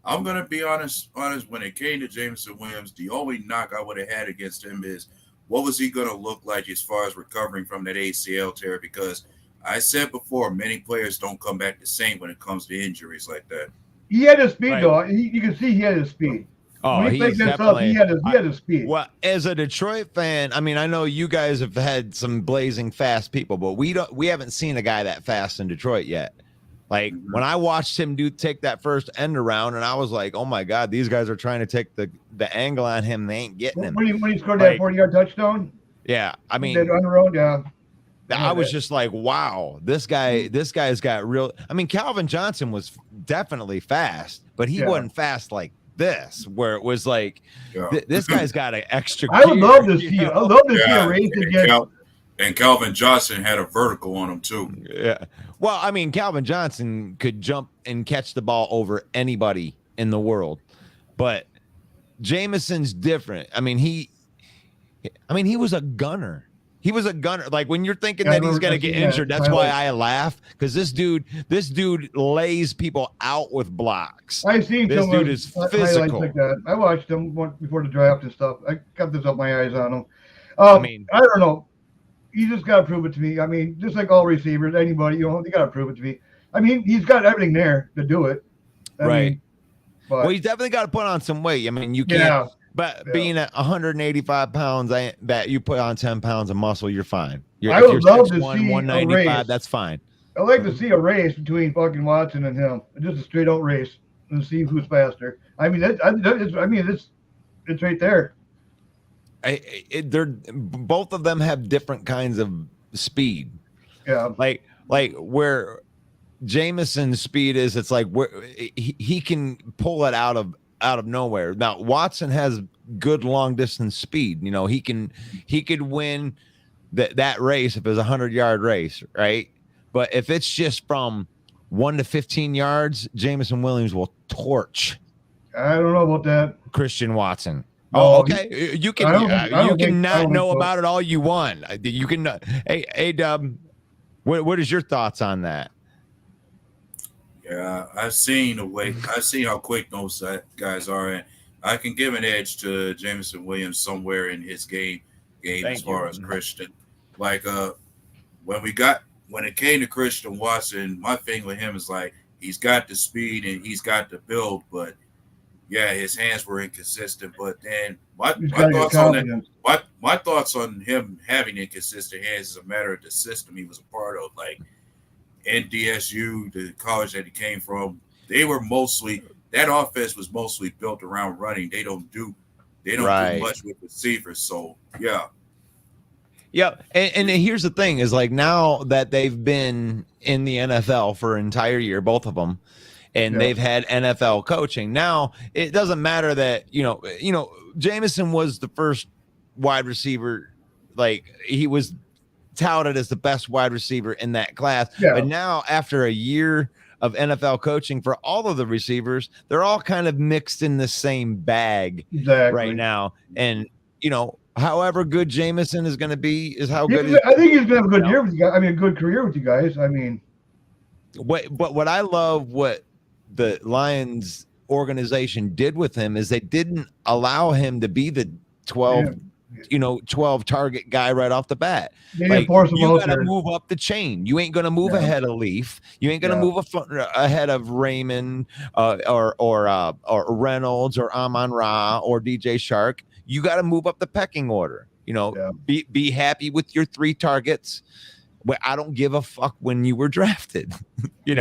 I'm gonna be honest. When it came to Jameson Williams, the only knock I would have had against him is what was he gonna look like as far as recovering from that ACL tear? Because I said before, many players don't come back the same when it comes to injuries like that. He had his speed, though. You can see he had his speed. Oh, when he picked this up, he had his speed. Well, as a Detroit fan, I mean, I know you guys have had some blazing fast people, but we haven't seen a guy that fast in Detroit yet. Like when I watched him take that first end around, and I was like, oh my God, these guys are trying to take the angle on him. They ain't getting him. When he scored that 40-yard touchdown. Yeah, I mean, on the road, yeah. I was just like, wow, this guy's got real. I mean, Calvin Johnson was definitely fast, but he wasn't fast like this, where it was like, this guy's got an extra. I would love to see. I love to see a race again. And Calvin Johnson had a vertical on him too. Yeah. Well, I mean, Calvin Johnson could jump and catch the ball over anybody in the world, but Jameson's different. I mean, he was a gunner. He was a gunner. Like when you're thinking that he's going to get injured, that's why I laugh, because this dude lays people out with blocks. I've seen this dude is physical. Like that. I watched him before the draft and stuff. I got this up my eyes on him. I don't know. You just got to prove it to me. I mean, just like all receivers, anybody, you got to prove it to me. I mean, he's got everything there to do it. I mean, well, he's definitely got to put on some weight. I mean, you can't. Yeah. But being at 185 pounds, that you put on 10 pounds of muscle, you're fine. I would love to see 195, a race. That's fine. I like to see a race between fucking Watson and him, just a straight out race, and see who's faster. I mean, it's right there. They're both of them have different kinds of speed. Yeah, like where Jameson's speed is, it's like where he can pull it out of nowhere. Now Watson has good long distance speed. He could win that race if it's 100-yard race, right? But if it's just from 1 to 15 yards, Jameson Williams will torch. I don't know about that. Christian Watson. Oh, okay. You can not know about it all you want. You can. Hey, Dub, what is your thoughts on that? Yeah, I've seen how quick those guys are, and I can give an edge to Jameson Williams somewhere in his game as far as Christian. Like when it came to Christian Watson, my thing with him is like he's got the speed and he's got the build, but yeah, his hands were inconsistent. But then my thoughts on him having inconsistent hands is a matter of the system he was a part of. Like NDSU, the college that he came from, that offense was mostly built around running. They don't do much with receivers. So yeah. Yeah, and here's the thing: is like now that they've been in the NFL for an entire year, both of them. And they've had NFL coaching. Now it doesn't matter that Jameson was the first wide receiver, like he was touted as the best wide receiver in that class. Yeah. But now after a year of NFL coaching for all of the receivers, they're all kind of mixed in the same bag right now. And however good Jameson is going to be is how good. I think he's going to have a good year with you guys. I mean, a good career with you guys. I mean, what I love what the Lions organization did with him is they didn't allow him to be the 12 target guy right off the bat. Like, you got to move up the chain. You ain't going to move ahead of Leaf. You ain't going to move ahead of Raymond or Reynolds or Amon-Ra or DJ Shark. You got to move up the pecking order. Be happy with your 3 targets. But I don't give a fuck when you were drafted. We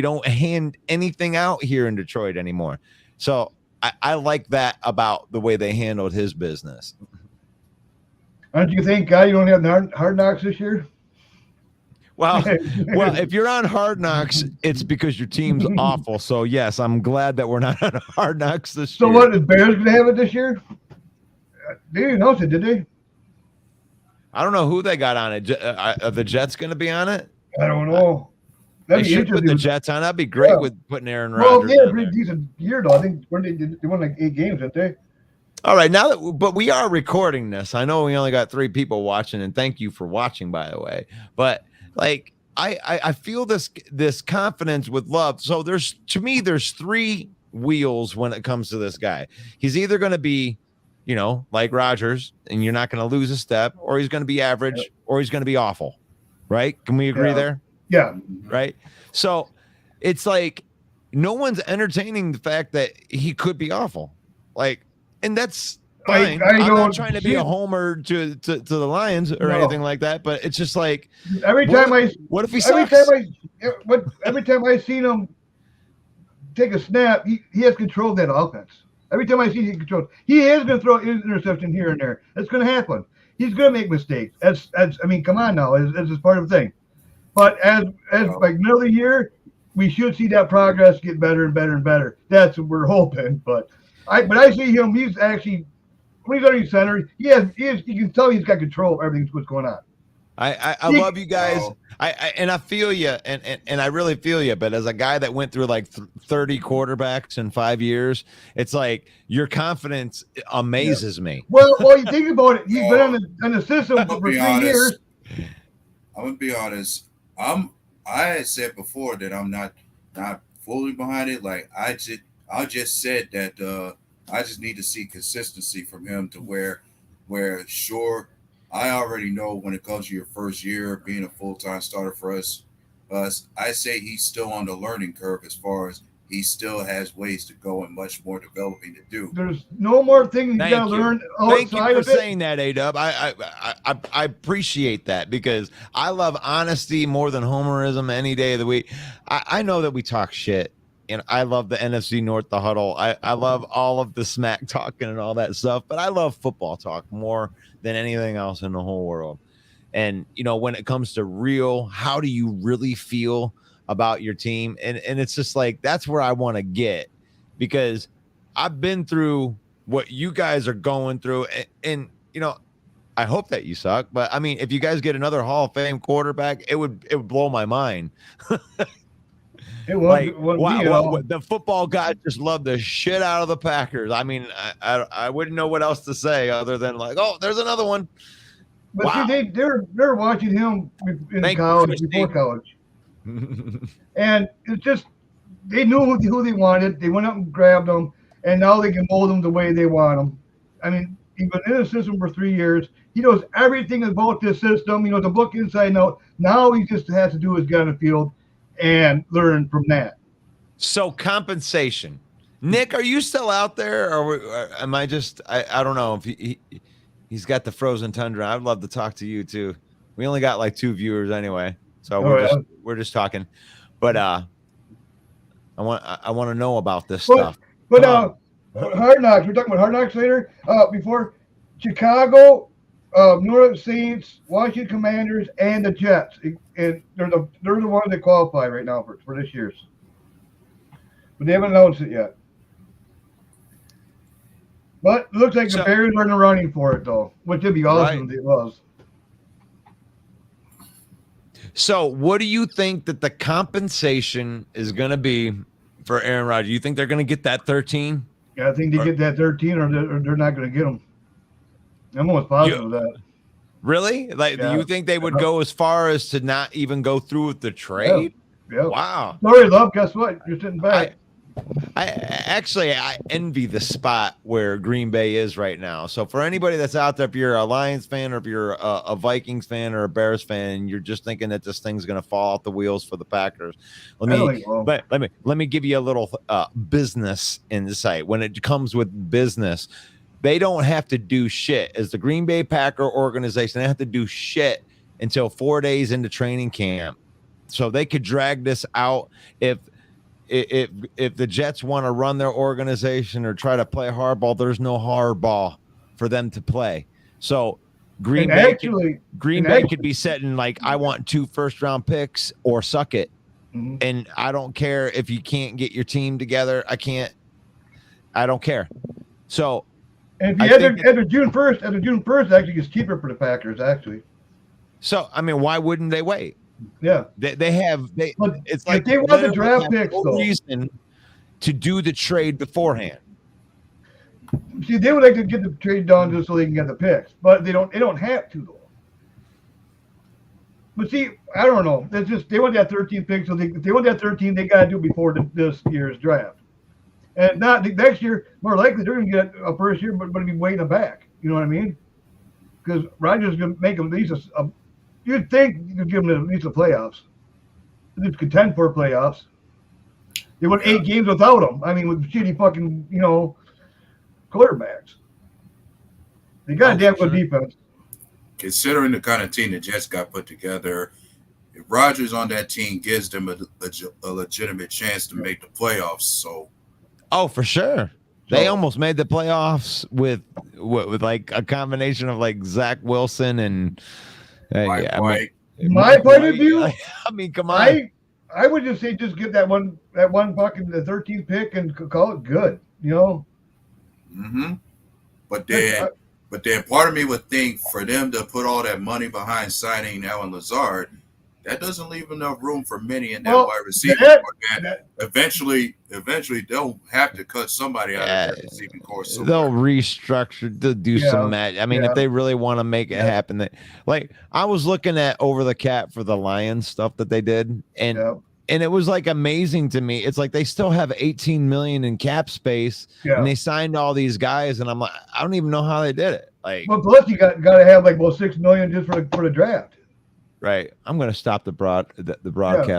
don't hand anything out here in Detroit anymore. So I like that about the way they handled his business. Don't you think, guy, you don't have Hard Knocks this year? Well, if you're on Hard Knocks, it's because your team's awful. So yes, I'm glad that we're not on Hard Knocks this year. So what, the Bears going to have it this year? They didn't announce it, did they? I don't know who they got on it. Are the Jets going to be on it? I don't know. They should put the Jets on. That'd be great with putting Aaron Rodgers. Well, they had a pretty decent year, though. I think they won like 8 games, didn't they? All right, but we are recording this. I know we only got 3 people watching, and thank you for watching, by the way. But like, I feel this confidence with Love. So there's 3 wheels when it comes to this guy. He's either going to be, like Rodgers, and you're not going to lose a step, or he's going to be average, or he's going to be awful, right? Can we agree there? Yeah. Right. So it's like no one's entertaining the fact that he could be awful. Like, and that's fine. I'm not trying to be a homer to the Lions or anything like that, but it's just like every time I seen him take a snap, he has control of that offense. Every time I see him control, he is going to throw an interception here and there. That's going to happen. He's going to make mistakes. I mean, come on now, as part of the thing. But as like middle of the year, we should see that progress get better and better and better. That's what we're hoping. But I see him. He's actually when he's under center. You can tell he's got control of everything what's going on. I love you guys. I feel you, and I really feel you. But as a guy that went through like 30 quarterbacks in 5 years, it's like your confidence amazes me. Well, you think about it. He's been on the system for 3 years. I'm gonna be honest. I had said before that I'm not fully behind it. Like I just said that I just need to see consistency from him to where sure. I already know when it comes to your first year being a full-time starter for us, I say he's still on the learning curve as far as he still has ways to go and much more developing to do. There's no more things you got to learn Thank you for of saying that, A-Dub. I appreciate that because I love honesty more than homerism any day of the week. I know that we talk shit. And I love the NFC North, the huddle. I love all of the smack talking and all that stuff, but I love football talk more than anything else in the whole world. And, when it comes to real, how do you really feel about your team? And it's just like, that's where I want to get because I've been through what you guys are going through. And I hope that you suck, but I mean, if you guys get another Hall of Fame quarterback, it would blow my mind. It was the football guys just love the shit out of the Packers. I mean, I wouldn't know what else to say other than like, oh, there's another one. But wow. see, they're watching him in college, before college, and it's just they knew who they wanted. They went up and grabbed them, and now they can mold them the way they want them. I mean, he's been in the system for 3 years. He knows everything about this system. He knows the book inside and out. Now he just has to do his get on the field and learn from that. So compensation. Nick, are you still out there, or am I just? I don't know if he's got the frozen tundra. I'd love to talk to you too. We only got like 2 viewers anyway, so we're just talking. But I want to know about this stuff. But Hard Knocks. We're talking about Hard Knocks later. Before Chicago, New Orleans Saints, Washington Commanders, and the Jets, and they're the ones that qualify right now for this year's. But they haven't announced it yet. But it looks like the Bears are in the running for it, though, which would be awesome if it was. So, what do you think that the compensation is going to be for Aaron Rodgers? You think they're going to get that 13? Yeah, I think they get that 13, or they're not going to get them. I'm almost positive of that. Really? Like, do you think they would go as far as to not even go through with the trade? Yeah. Wow. Sorry, love. Guess what? You're sitting back. I envy the spot where Green Bay is right now. So for anybody that's out there, if you're a Lions fan or if you're a Vikings fan or a Bears fan, and you're just thinking that this thing's going to fall off the wheels for the Packers, let me give you a little business insight. When it comes with business, they don't have to do shit. As the Green Bay Packer organization, they have to do shit until 4 days into training camp. So they could drag this out if the Jets want to run their organization or try to play hardball. There's no hardball for them to play. So Green Bay could be setting like, I want 2 first-round picks or suck it. Mm-hmm. And I don't care if you can't get your team together. I don't care. So and if you after June 1st, actually gets cheaper for the Packers, actually. So I mean, why wouldn't they wait? Yeah, it's like they want the draft picks, no reason to do the trade beforehand. See, they would like to get the trade done just so they can get the picks, but they don't have to though. But see, I don't know. That's just they want that 13 pick, so if they want that 13, they got to do it before this year's draft. And not next year, more likely they're going to get a first year, but be way in the back. You know what I mean? Because Rodgers is going to make them at least you'd think you could give them at least the playoffs. They'd contend for playoffs. They won 8 games without them. I mean, with shitty fucking, quarterbacks. They got a damn good defense. Considering the kind of team the Jets got put together, if Rodgers on that team gives them a legitimate chance to make the playoffs. So, for sure. They almost made the playoffs with like a combination of like Zach Wilson and my point of view. I mean, come on. I would just say just get that one fucking the 13th pick and call it good. Mm-hmm. But then part of me would think for them to put all that money behind signing Allen Lazard, that doesn't leave enough room for many in that wide receiver. Eventually they'll have to cut somebody out of their receiving core. They'll restructure to do some match. I mean, if they really want to make it happen, like I was looking at over the cap for the Lions stuff that they did, and it was like amazing to me. It's like they still have 18 million in cap space, and they signed all these guys, and I'm like, I don't even know how they did it. Like, well, plus you got to have like $6 million just for the draft. Right. I'm going to stop the broadcast.